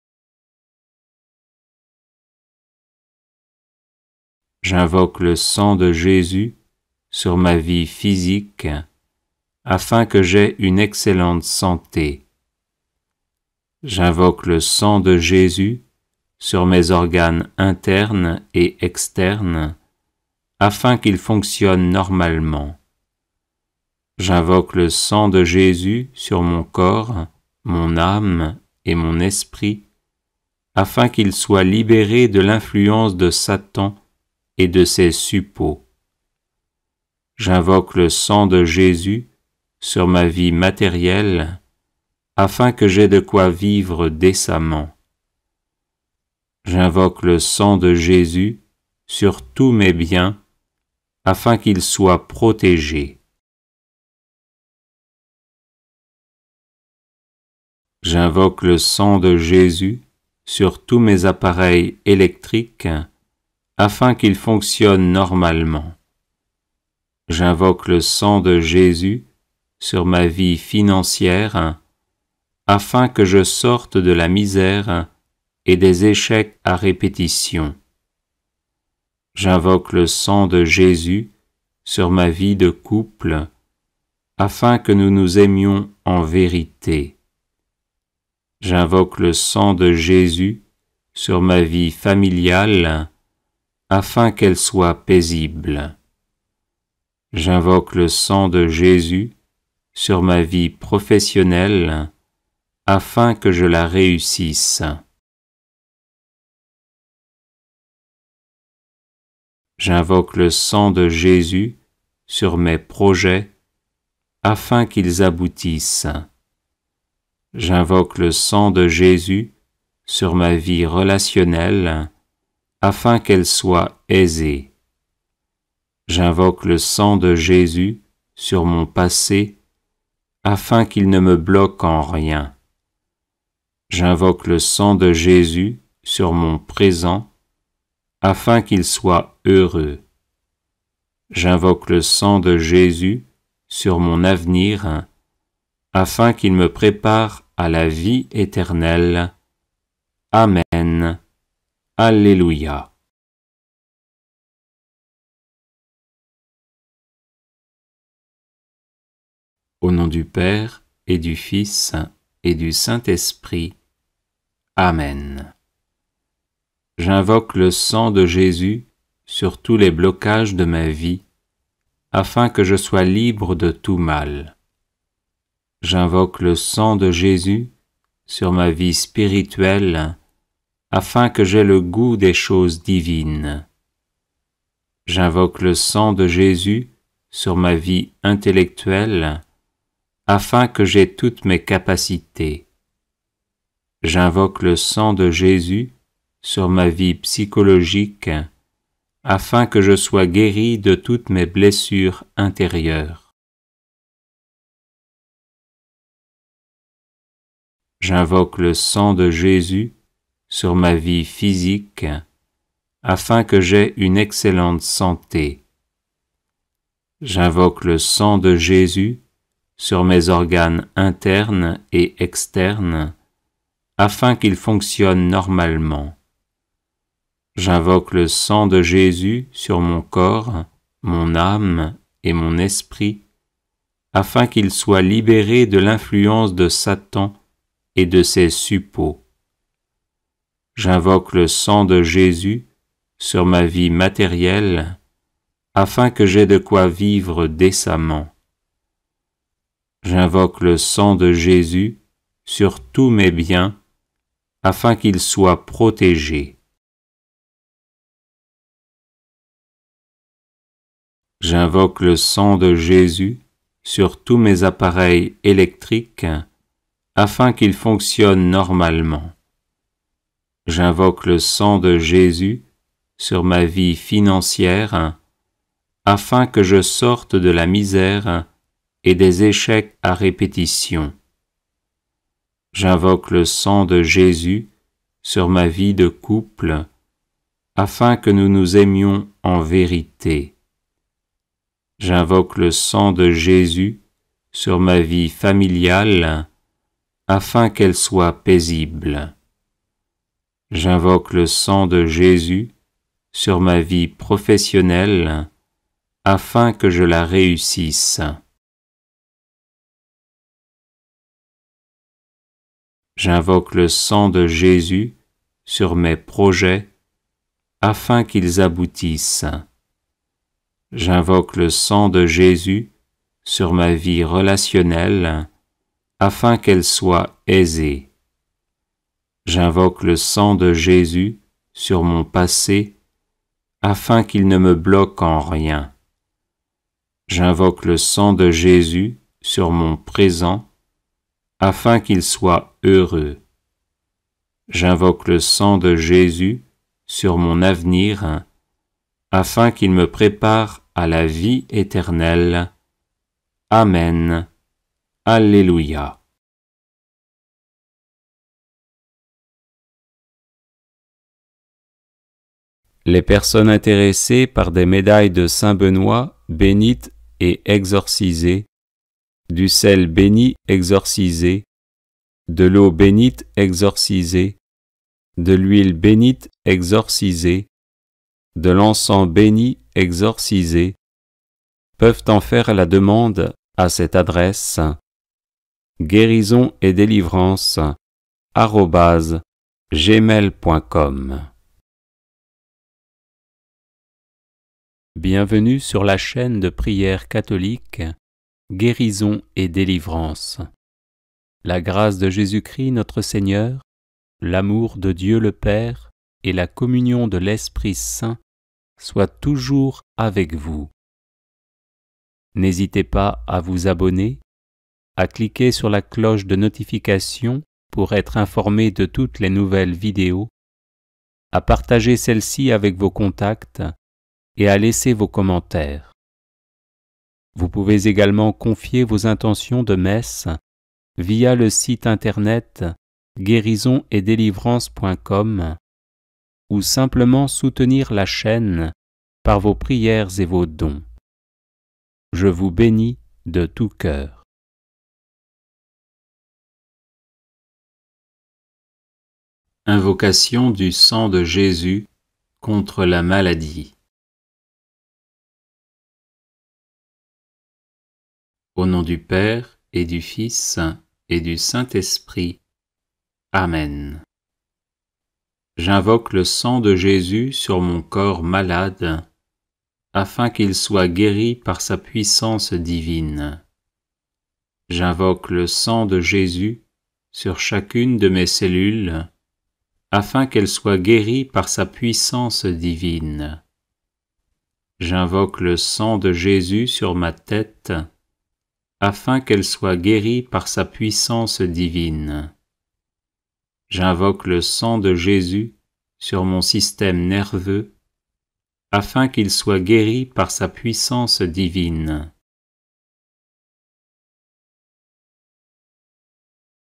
J'invoque le sang de Jésus sur ma vie physique, afin que j'aie une excellente santé. J'invoque le sang de Jésus sur mes organes internes et externes, afin qu'ils fonctionnent normalement. J'invoque le sang de Jésus sur mon corps, mon âme et mon esprit, afin qu'ils soient libérés de l'influence de Satan et de ses suppôts. J'invoque le sang de Jésus sur ma vie matérielle, afin que j'aie de quoi vivre décemment. J'invoque le sang de Jésus sur tous mes biens, afin qu'ils soient protégés. J'invoque le sang de Jésus sur tous mes appareils électriques, afin qu'ils fonctionnent normalement. J'invoque le sang de Jésus sur ma vie financière, afin que je sorte de la misère et des échecs à répétition. J'invoque le sang de Jésus sur ma vie de couple, afin que nous nous aimions en vérité. J'invoque le sang de Jésus sur ma vie familiale, afin qu'elle soit paisible. J'invoque le sang de Jésus sur ma vie professionnelle, afin que je la réussisse. J'invoque le sang de Jésus sur mes projets, afin qu'ils aboutissent. J'invoque le sang de Jésus sur ma vie relationnelle, afin qu'elle soit aisée. J'invoque le sang de Jésus sur mon passé, afin qu'il ne me bloque en rien. J'invoque le sang de Jésus sur mon présent, afin qu'il soit heureux. J'invoque le sang de Jésus sur mon avenir, afin qu'il me prépare à la vie éternelle. Amen. Alléluia. Au nom du Père, et du Fils, et du Saint-Esprit. Amen. J'invoque le sang de Jésus sur tous les blocages de ma vie, afin que je sois libre de tout mal. J'invoque le sang de Jésus sur ma vie spirituelle, afin que j'aie le goût des choses divines. J'invoque le sang de Jésus sur ma vie intellectuelle, afin que j'aie toutes mes capacités. J'invoque le sang de Jésus sur ma vie psychologique, afin que je sois guéri de toutes mes blessures intérieures. J'invoque le sang de Jésus sur ma vie physique, afin que j'aie une excellente santé. J'invoque le sang de Jésus sur mes organes internes et externes, afin qu'ils fonctionnent normalement. J'invoque le sang de Jésus sur mon corps, mon âme et mon esprit, afin qu'ils soient libérés de l'influence de Satan et de ses suppôts. J'invoque le sang de Jésus sur ma vie matérielle, afin que j'aie de quoi vivre décemment. J'invoque le sang de Jésus sur tous mes biens, afin qu'ils soient protégés. J'invoque le sang de Jésus sur tous mes appareils électriques, afin qu'ils fonctionnent normalement. J'invoque le sang de Jésus sur ma vie financière, afin que je sorte de la misère et des échecs à répétition. J'invoque le sang de Jésus sur ma vie de couple, afin que nous nous aimions en vérité. J'invoque le sang de Jésus sur ma vie familiale, afin qu'elle soit paisible. J'invoque le sang de Jésus sur ma vie professionnelle, afin que je la réussisse. J'invoque le sang de Jésus sur mes projets, afin qu'ils aboutissent. J'invoque le sang de Jésus sur ma vie relationnelle, afin qu'elle soit aisée. J'invoque le sang de Jésus sur mon passé, afin qu'il ne me bloque en rien. J'invoque le sang de Jésus sur mon présent, afin qu'il soit heureux. J'invoque le sang de Jésus sur mon avenir, afin qu'il me prépare à la vie éternelle. Amen. Alléluia. Les personnes intéressées par des médailles de Saint Benoît bénites et exorcisées, du sel béni exorcisé, de l'eau bénite exorcisée, de l'huile bénite exorcisée, de l'encens béni exorcisé, peuvent en faire la demande à cette adresse guérison et délivrance @gmail.com. Bienvenue sur la chaîne de prière catholique Guérison et délivrance. La grâce de Jésus-Christ notre Seigneur, l'amour de Dieu le Père et la communion de l'Esprit Saint soient toujours avec vous. N'hésitez pas à vous abonner, à cliquer sur la cloche de notification pour être informé de toutes les nouvelles vidéos, à partager celle-ci avec vos contacts et à laisser vos commentaires. Vous pouvez également confier vos intentions de messe via le site internet guérisonetdélivrance.com ou simplement soutenir la chaîne par vos prières et vos dons. Je vous bénis de tout cœur. Invocation du sang de Jésus contre la maladie. Au nom du Père et du Fils et du Saint-Esprit. Amen. J'invoque le sang de Jésus sur mon corps malade, afin qu'il soit guéri par sa puissance divine. J'invoque le sang de Jésus sur chacune de mes cellules, afin qu'elles soient guéries par sa puissance divine. J'invoque le sang de Jésus sur ma tête, afin qu'elle soit guérie par sa puissance divine. J'invoque le sang de Jésus sur mon système nerveux, afin qu'il soit guéri par sa puissance divine.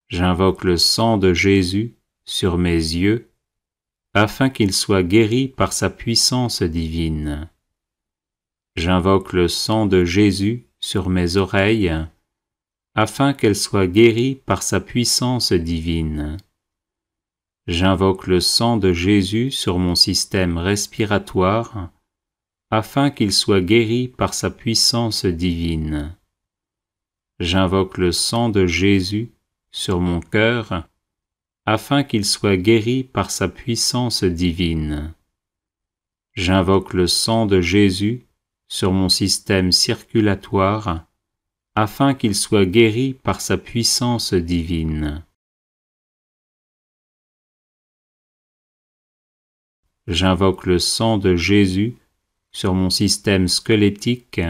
J'invoque le sang de Jésus sur mes yeux, afin qu'il soit guéri par sa puissance divine. J'invoque le sang de Jésus sur mes oreilles, afin qu'elles soient guéries par sa puissance divine. J'invoque le sang de Jésus sur mon système respiratoire, afin qu'il soit guéri par sa puissance divine. J'invoque le sang de Jésus sur mon cœur, afin qu'il soit guéri par sa puissance divine. J'invoque le sang de Jésus sur mon système circulatoire, afin qu'il soit guéri par sa puissance divine. J'invoque le sang de Jésus sur mon système squelettique,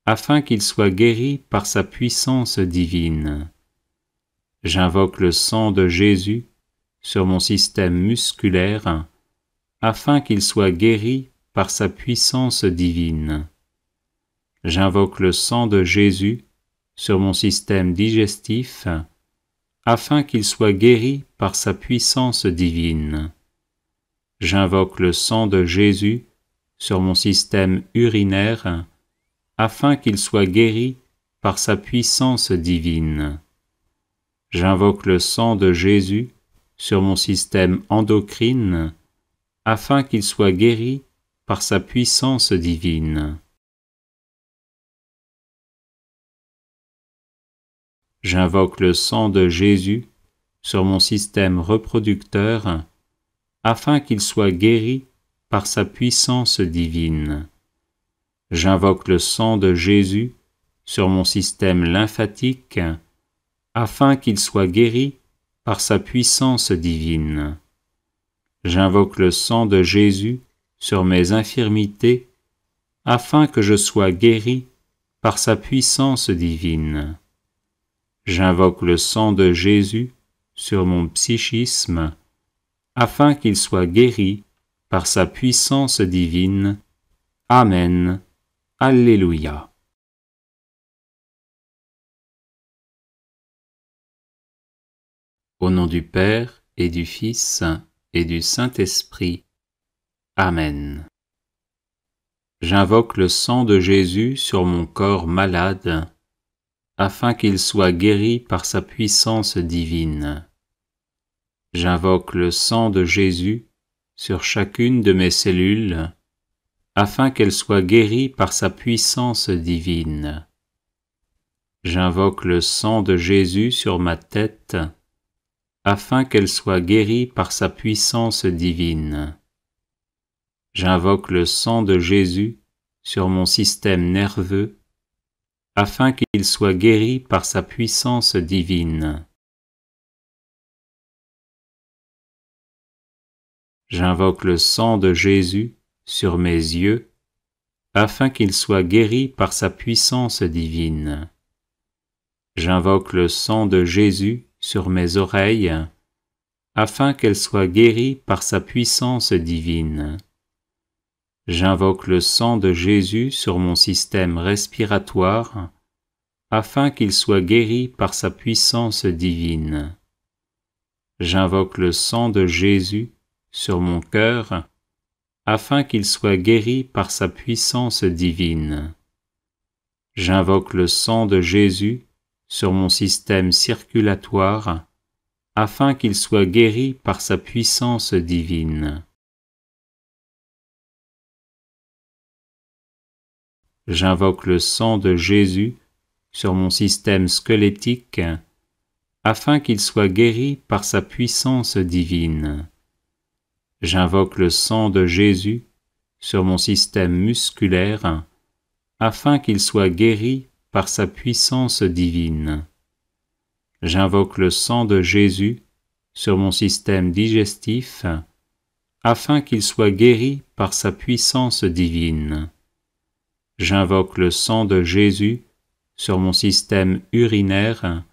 afin qu'il soit guéri par sa puissance divine. J'invoque le sang de Jésus sur mon système musculaire, afin qu'il soit guéri par sa puissance divine. J'invoque le sang de Jésus sur mon système digestif, afin qu'il soit guéri par sa puissance divine. J'invoque le sang de Jésus sur mon système urinaire, afin qu'il soit guéri par sa puissance divine. J'invoque le sang de Jésus sur mon système endocrine, afin qu'il soit guéri par sa puissance divine. J'invoque le sang de Jésus sur mon système reproducteur, afin qu'il soit guéri par sa puissance divine. J'invoque le sang de Jésus sur mon système lymphatique, afin qu'il soit guéri par sa puissance divine. J'invoque le sang de Jésus sur mes infirmités, afin que je sois guéri par sa puissance divine. J'invoque le sang de Jésus sur mon psychisme, afin qu'il soit guéri par sa puissance divine. Amen. Alléluia. Au nom du Père et du Fils et du Saint-Esprit. Amen. J'invoque le sang de Jésus sur mon corps malade, afin qu'il soit guéri par sa puissance divine. J'invoque le sang de Jésus sur chacune de mes cellules, afin qu'elles soient guéries par sa puissance divine. J'invoque le sang de Jésus sur ma tête, afin qu'elle soit guérie par sa puissance divine. J'invoque le sang de Jésus sur mon système nerveux, afin qu'il soit guéri par sa puissance divine. J'invoque le sang de Jésus sur mes yeux, afin qu'il soit guéri par sa puissance divine. J'invoque le sang de Jésus sur mes oreilles, afin qu'elles soient guéries par sa puissance divine. J'invoque le sang de Jésus sur mon système respiratoire, afin qu'il soit guéri par sa puissance divine. J'invoque le sang de Jésus sur mon cœur, afin qu'il soit guéri par sa puissance divine. J'invoque le sang de Jésus sur mon système circulatoire, afin qu'il soit guéri par sa puissance divine. J'invoque le sang de Jésus sur mon système squelettique, afin qu'il soit guéri par sa puissance divine. J'invoque le sang de Jésus sur mon système musculaire, afin qu'il soit guéri par sa puissance divine. J'invoque le sang de Jésus sur mon système digestif, afin qu'il soit guéri par sa puissance divine. J'invoque le sang de Jésus sur mon système urinaire,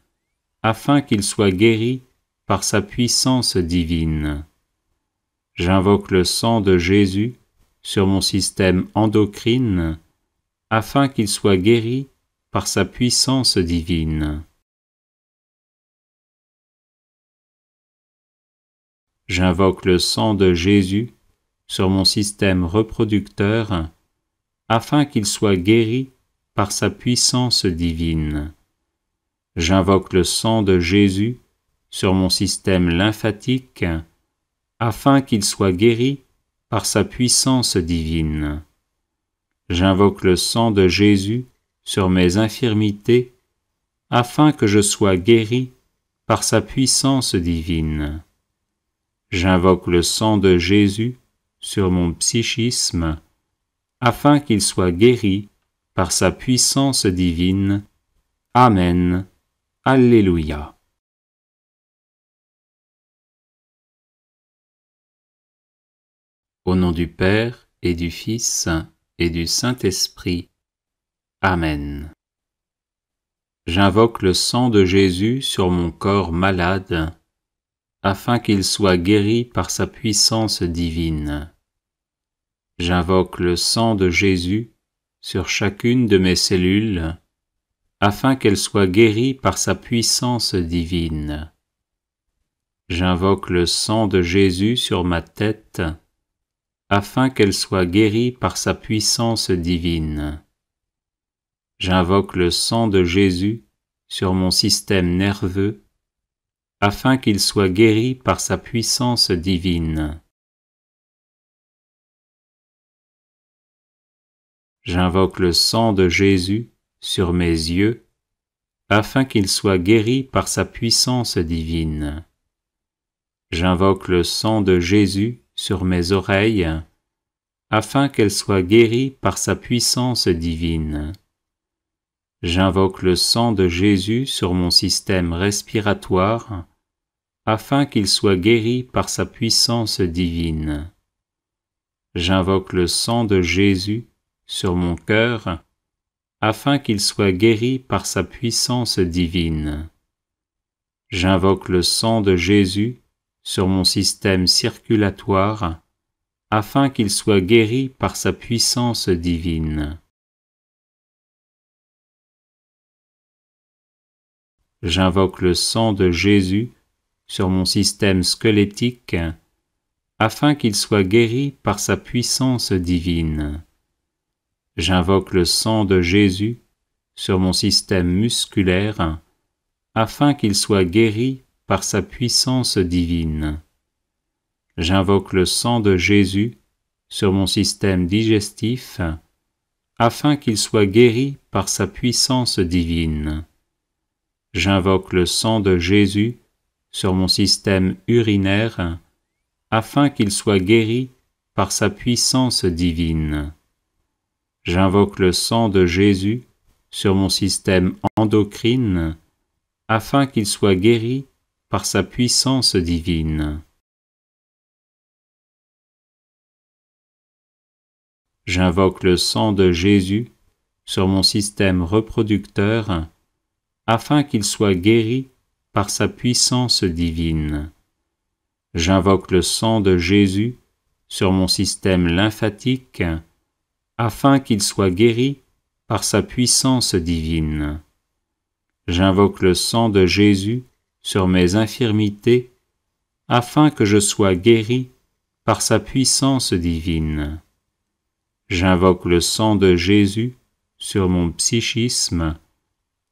afin qu'il soit guéri par sa puissance divine. J'invoque le sang de Jésus sur mon système endocrine, afin qu'il soit guéri par sa puissance divine. J'invoque le sang de Jésus sur mon système reproducteur, afin qu'il soit guéri par sa puissance divine. J'invoque le sang de Jésus sur mon système lymphatique, afin qu'il soit guéri par sa puissance divine. J'invoque le sang de Jésus sur mes infirmités, afin que je sois guéri par sa puissance divine. J'invoque le sang de Jésus sur mon psychisme, afin qu'il soit guéri par sa puissance divine. Amen. Alléluia. Au nom du Père et du Fils et du Saint-Esprit. Amen. J'invoque le sang de Jésus sur mon corps malade, afin qu'il soit guéri par sa puissance divine. J'invoque le sang de Jésus sur chacune de mes cellules, afin qu'elles soient guéries par sa puissance divine. J'invoque le sang de Jésus sur ma tête, afin qu'elle soit guérie par sa puissance divine. J'invoque le sang de Jésus sur mon système nerveux, afin qu'il soit guéri par sa puissance divine. J'invoque le sang de Jésus sur mes yeux, afin qu'il soit guéri par sa puissance divine. J'invoque le sang de Jésus sur mes oreilles, afin qu'elles soient guéries par sa puissance divine. J'invoque le sang de Jésus sur mon système respiratoire, afin qu'il soit guéri par sa puissance divine. J'invoque le sang de Jésus sur mon cœur, afin qu'il soit guéri par sa puissance divine. J'invoque le sang de Jésus sur mon système circulatoire, afin qu'il soit guéri par sa puissance divine. J'invoque le sang de Jésus sur mon système squelettique, afin qu'il soit guéri par sa puissance divine. J'invoque le sang de Jésus sur mon système musculaire, afin qu'il soit guéri par sa puissance divine. J'invoque le sang de Jésus sur mon système digestif, afin qu'il soit guéri par sa puissance divine. J'invoque le sang de Jésus sur mon système urinaire, afin qu'il soit guéri par sa puissance divine. J'invoque le sang de Jésus sur mon système endocrine, afin qu'il soit guéri par sa puissance divine. J'invoque le sang de Jésus sur mon système reproducteur, afin qu'il soit guéri par sa puissance divine. J'invoque le sang de Jésus sur mon système lymphatique, afin qu'il soit guéri par sa puissance divine. J'invoque le sang de Jésus sur mes infirmités, afin que je sois guéri par sa puissance divine. J'invoque le sang de Jésus sur mon psychisme,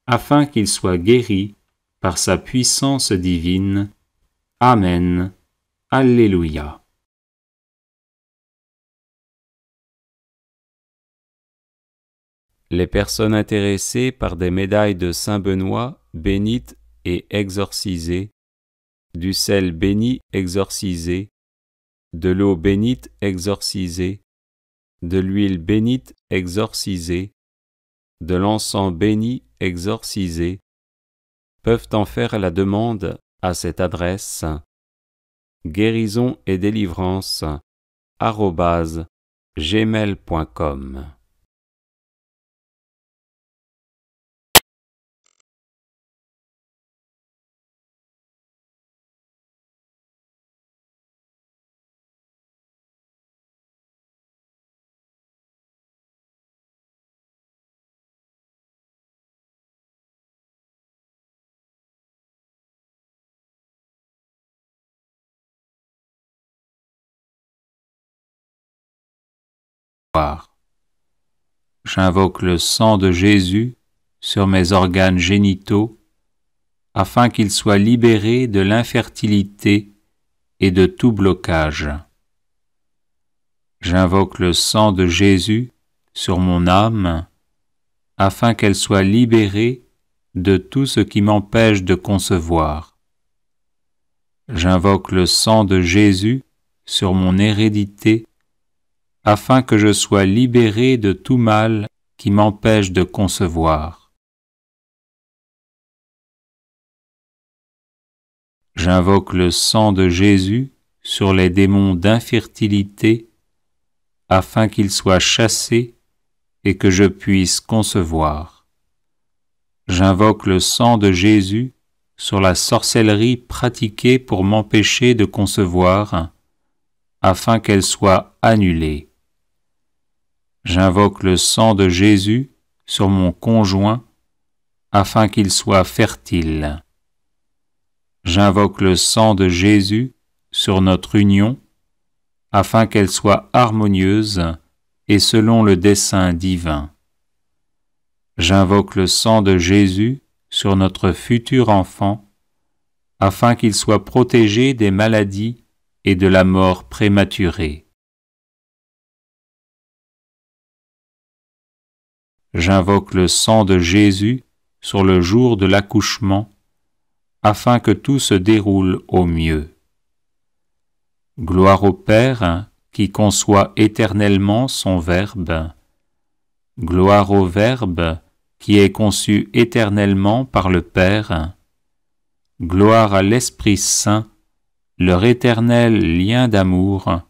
afin qu'il soit guéri par sa puissance divine. Amen. Alléluia. Les personnes intéressées par des médailles de Saint Benoît bénites et exorcisées, du sel béni exorcisé, de l'eau bénite exorcisée, de l'huile bénite exorcisée, de l'encens béni exorcisé, peuvent en faire la demande à cette adresse guérison-et-délivrance@gmail.com. J'invoque le sang de Jésus sur mes organes génitaux, afin qu'ils soient libérés de l'infertilité et de tout blocage. J'invoque le sang de Jésus sur mon âme, afin qu'elle soit libérée de tout ce qui m'empêche de concevoir. J'invoque le sang de Jésus sur mon hérédité, afin que je sois libéré de tout mal qui m'empêche de concevoir. J'invoque le sang de Jésus sur les démons d'infertilité, afin qu'ils soient chassés et que je puisse concevoir. J'invoque le sang de Jésus sur la sorcellerie pratiquée pour m'empêcher de concevoir, afin qu'elle soit annulée. J'invoque le sang de Jésus sur mon conjoint, afin qu'il soit fertile. J'invoque le sang de Jésus sur notre union, afin qu'elle soit harmonieuse et selon le dessein divin. J'invoque le sang de Jésus sur notre futur enfant, afin qu'il soit protégé des maladies et de la mort prématurée. J'invoque le sang de Jésus sur le jour de l'accouchement, afin que tout se déroule au mieux. Gloire au Père qui conçoit éternellement son Verbe. Gloire au Verbe qui est conçu éternellement par le Père. Gloire à l'Esprit Saint, leur éternel lien d'amour.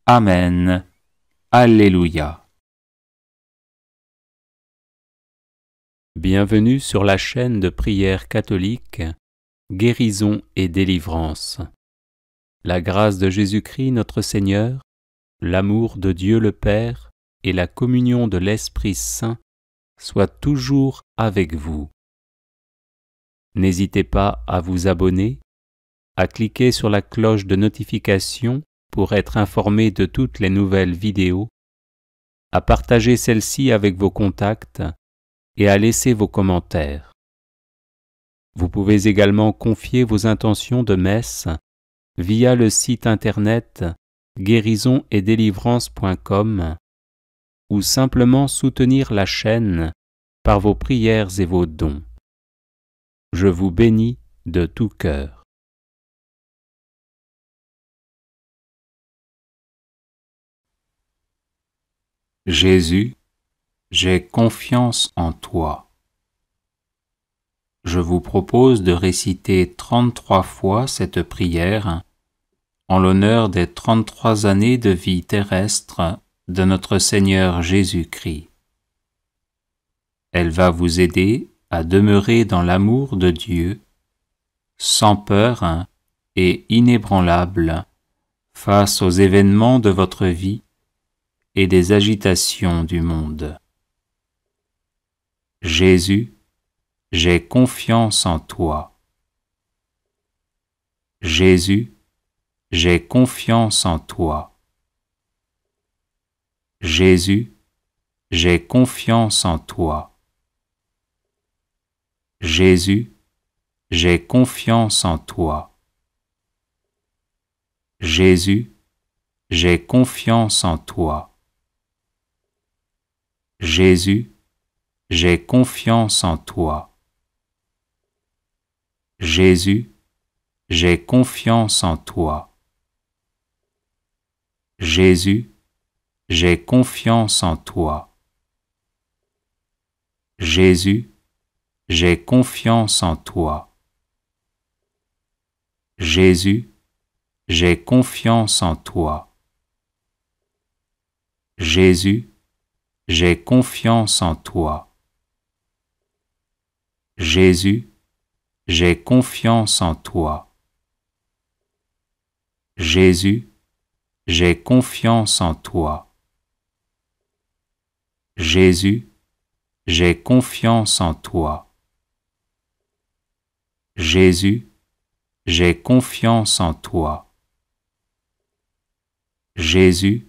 Amen. Alléluia. Bienvenue sur la chaîne de prière catholique, Guérison et délivrance. La grâce de Jésus-Christ notre Seigneur, l'amour de Dieu le Père et la communion de l'Esprit Saint soient toujours avec vous. N'hésitez pas à vous abonner, à cliquer sur la cloche de notification pour être informé de toutes les nouvelles vidéos, à partager celle-ci avec vos contacts et à laisser vos commentaires. Vous pouvez également confier vos intentions de messe via le site internet guérisonetdélivrance.com ou simplement soutenir la chaîne par vos prières et vos dons. Je vous bénis de tout cœur. Jésus, j'ai confiance en toi. Je vous propose de réciter 33 fois cette prière en l'honneur des 33 années de vie terrestre de notre Seigneur Jésus-Christ. Elle va vous aider à demeurer dans l'amour de Dieu, sans peur et inébranlable face aux événements de votre vie et des agitations du monde. Jésus, j'ai confiance en toi. Jésus, j'ai confiance en toi. Jésus, j'ai confiance en toi. Jésus, j'ai confiance en toi. Jésus, j'ai confiance en toi. Jésus, j'ai confiance en toi. Jésus, j'ai confiance en toi. Jésus, j'ai confiance en toi. Jésus, j'ai confiance en toi. Jésus, j'ai confiance en toi. Jésus, j'ai confiance en toi. Jésus, j'ai confiance en toi. Jésus, j'ai confiance en toi. Jésus, j'ai confiance en toi. Jésus, j'ai confiance en toi. Jésus,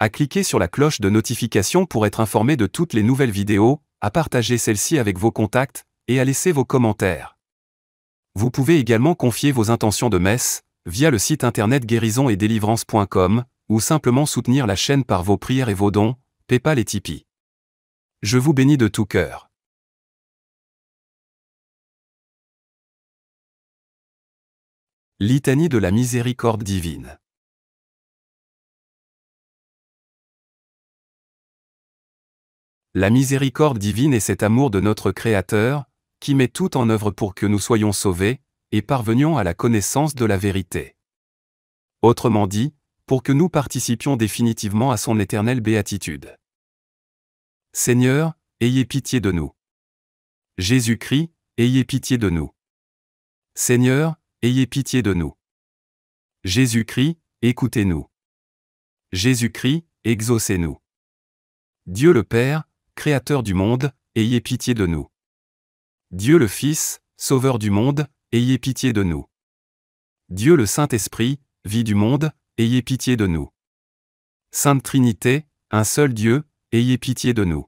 à cliquer sur la cloche de notification pour être informé de toutes les nouvelles vidéos, à partager celles-ci avec vos contacts, et à laisser vos commentaires. Vous pouvez également confier vos intentions de messe, via le site internet guérisonetdélivrance.com, ou simplement soutenir la chaîne par vos prières et vos dons, PayPal et Tipeee. Je vous bénis de tout cœur. Litanie de la miséricorde divine. La miséricorde divine est cet amour de notre Créateur, qui met tout en œuvre pour que nous soyons sauvés, et parvenions à la connaissance de la vérité. Autrement dit, pour que nous participions définitivement à son éternelle béatitude. Seigneur, ayez pitié de nous. Jésus-Christ, ayez pitié de nous. Seigneur, ayez pitié de nous. Jésus-Christ, écoutez-nous. Jésus-Christ, exaucez-nous. Dieu le Père, Créateur du monde, ayez pitié de nous. Dieu le Fils, Sauveur du monde, ayez pitié de nous. Dieu le Saint-Esprit, vie du monde, ayez pitié de nous. Sainte Trinité, un seul Dieu, ayez pitié de nous.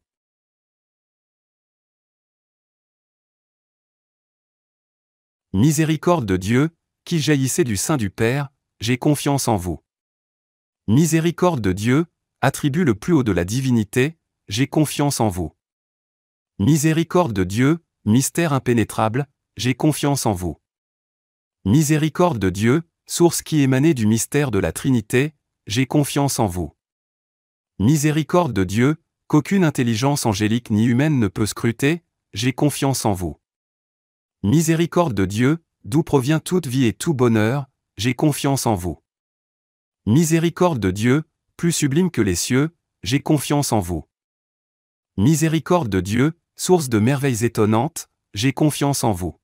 Miséricorde de Dieu, qui jaillissez du sein du Père, j'ai confiance en vous. Miséricorde de Dieu, attribut le plus haut de la divinité, j'ai confiance en vous. Miséricorde de Dieu, mystère impénétrable, j'ai confiance en vous. Miséricorde de Dieu, source qui émanait du mystère de la Trinité, j'ai confiance en vous. Miséricorde de Dieu, qu'aucune intelligence angélique ni humaine ne peut scruter, j'ai confiance en vous. Miséricorde de Dieu, d'où provient toute vie et tout bonheur, j'ai confiance en vous. Miséricorde de Dieu, plus sublime que les cieux, j'ai confiance en vous. Miséricorde de Dieu, source de merveilles étonnantes, j'ai confiance en vous.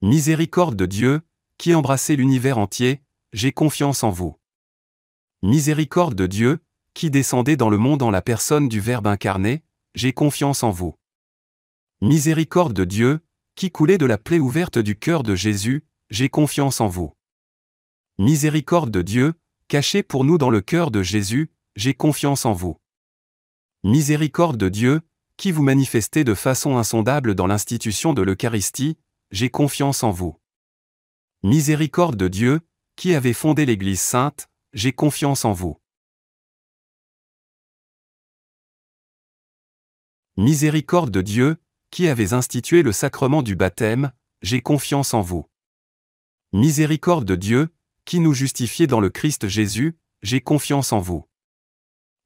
Miséricorde de Dieu, qui embrassez l'univers entier, j'ai confiance en vous. Miséricorde de Dieu, qui descendez dans le monde en la personne du Verbe incarné, j'ai confiance en vous. Miséricorde de Dieu, qui coulez de la plaie ouverte du cœur de Jésus, j'ai confiance en vous. Miséricorde de Dieu, cachée pour nous dans le cœur de Jésus, j'ai confiance en vous. Miséricorde de Dieu, qui vous manifestez de façon insondable dans l'institution de l'Eucharistie, j'ai confiance en vous. Miséricorde de Dieu, qui avez fondé l'Église sainte, j'ai confiance en vous. Miséricorde de Dieu, qui avez institué le sacrement du baptême, j'ai confiance en vous. Miséricorde de Dieu, qui nous justifiez dans le Christ Jésus, j'ai confiance en vous.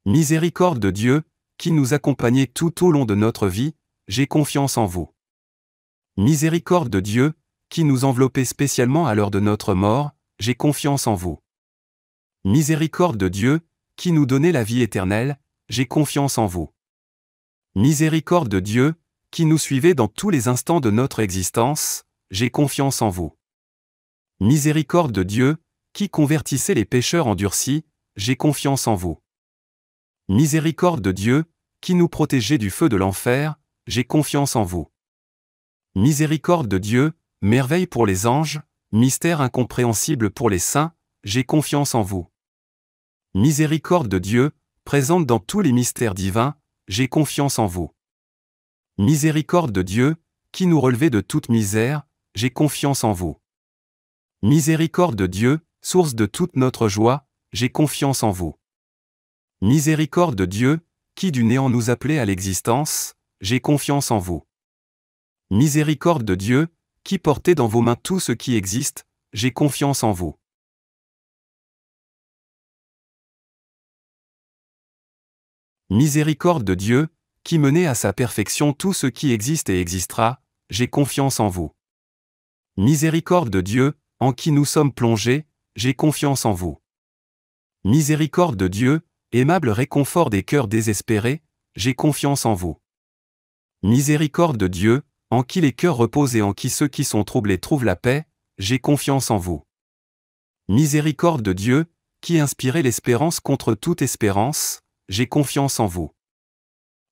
Miséricorde de Dieu, qui nous accompagnez tout au long de notre vie, j'ai confiance en vous. Miséricorde de Dieu, qui nous enveloppez spécialement à l'heure de notre mort, j'ai confiance en vous. Miséricorde de Dieu, qui nous donnez la vie éternelle, j'ai confiance en vous. Miséricorde de Dieu, qui nous suivez dans tous les instants de notre existence, j'ai confiance en vous. Miséricorde de Dieu, qui convertissez les pécheurs endurcis, j'ai confiance en vous. Miséricorde de Dieu, qui nous protégez du feu de l'enfer, j'ai confiance en vous. Miséricorde de Dieu, merveille pour les anges, mystère incompréhensible pour les saints, j'ai confiance en vous. Miséricorde de Dieu, présente dans tous les mystères divins, j'ai confiance en vous. Miséricorde de Dieu, qui nous relevez de toute misère, j'ai confiance en vous. Miséricorde de Dieu, source de toute notre joie, j'ai confiance en vous. Miséricorde de Dieu, qui du néant nous appelez à l'existence, j'ai confiance en vous. Miséricorde de Dieu, qui portez dans vos mains tout ce qui existe, j'ai confiance en vous. Miséricorde de Dieu, qui menez à sa perfection tout ce qui existe et existera, j'ai confiance en vous. Miséricorde de Dieu, en qui nous sommes plongés, j'ai confiance en vous. Miséricorde de Dieu, aimable réconfort des cœurs désespérés, j'ai confiance en vous. Miséricorde de Dieu, en qui les cœurs reposent et en qui ceux qui sont troublés trouvent la paix, j'ai confiance en vous. Miséricorde de Dieu, qui inspirez l'espérance contre toute espérance, j'ai confiance en vous.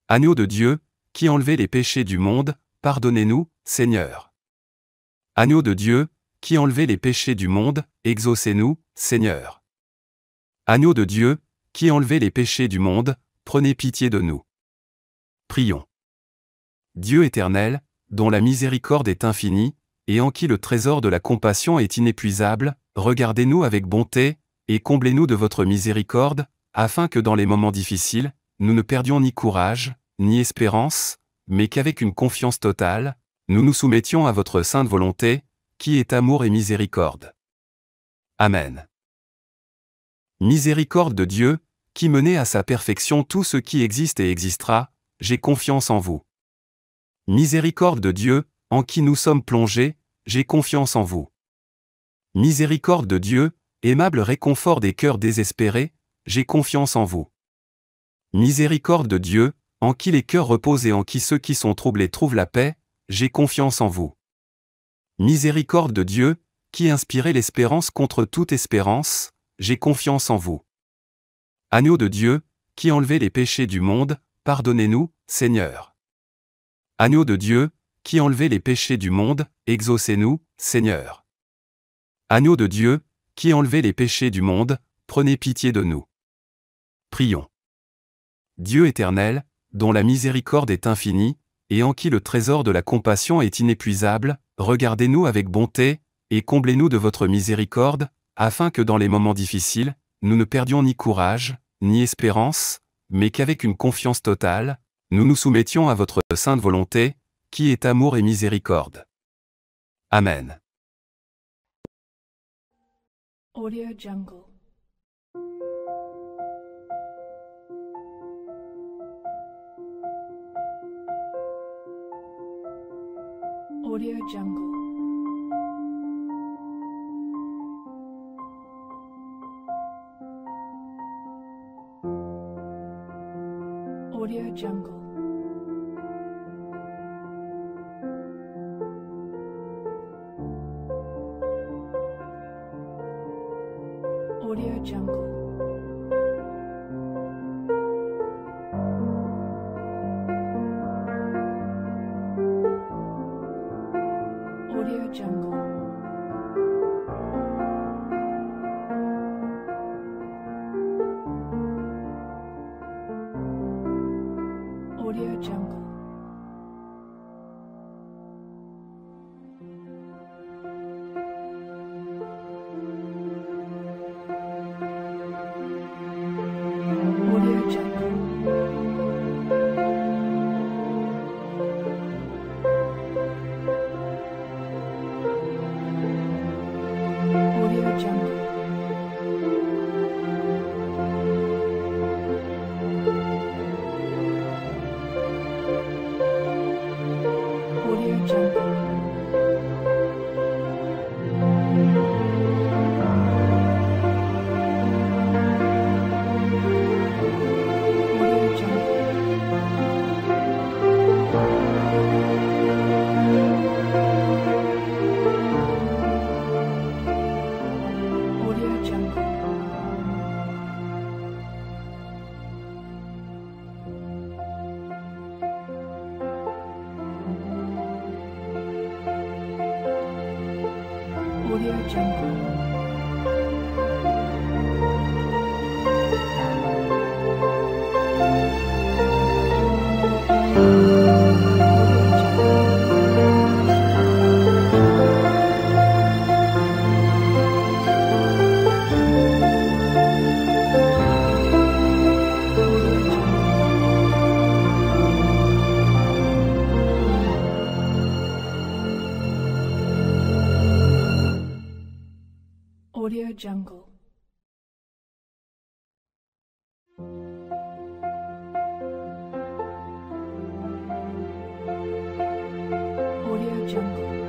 Agneau de Dieu, qui enlevez les péchés du monde, pardonnez-nous, Seigneur. Agneau de Dieu, qui enlevez les péchés du monde, exaucez-nous, Seigneur. Agneau de Dieu, qui enlevez les péchés du monde, prenez pitié de nous. Prions. Dieu éternel, dont la miséricorde est infinie, et en qui le trésor de la compassion est inépuisable, regardez-nous avec bonté, et comblez-nous de votre miséricorde, afin que dans les moments difficiles, nous ne perdions ni courage, ni espérance, mais qu'avec une confiance totale, nous nous soumettions à votre sainte volonté, qui est amour et miséricorde. Amen. Miséricorde de Dieu, qui menez à sa perfection tout ce qui existe et existera, j'ai confiance en vous. Miséricorde de Dieu, en qui nous sommes plongés, j'ai confiance en vous. Miséricorde de Dieu, aimable réconfort des cœurs désespérés, j'ai confiance en vous. Miséricorde de Dieu, en qui les cœurs reposent et en qui ceux qui sont troublés trouvent la paix, j'ai confiance en vous. Miséricorde de Dieu, qui inspirez l'espérance contre toute espérance, j'ai confiance en vous. Agneau de Dieu, qui enlevez les péchés du monde, pardonnez-nous, Seigneur. Agneau de Dieu, qui enlevez les péchés du monde, exaucez-nous, Seigneur. Agneau de Dieu, qui enlevez les péchés du monde, prenez pitié de nous. Prions. Dieu éternel, dont la miséricorde est infinie, et en qui le trésor de la compassion est inépuisable, regardez-nous avec bonté, et comblez-nous de votre miséricorde, afin que dans les moments difficiles, nous ne perdions ni courage, ni espérance, mais qu'avec une confiance totale, nous nous soumettions à votre sainte volonté, qui est amour et miséricorde. Amen. Audio Jungle. Audio Jungle. Audio Jungle. Audio Jungle. Audio Jungle. Audio Jungle. Audio Jungle. Audio Jungle. Audio Jungle. Audio Jungle. Audio Jungle. Audio Jungle. Audio Jungle. Audio Jungle.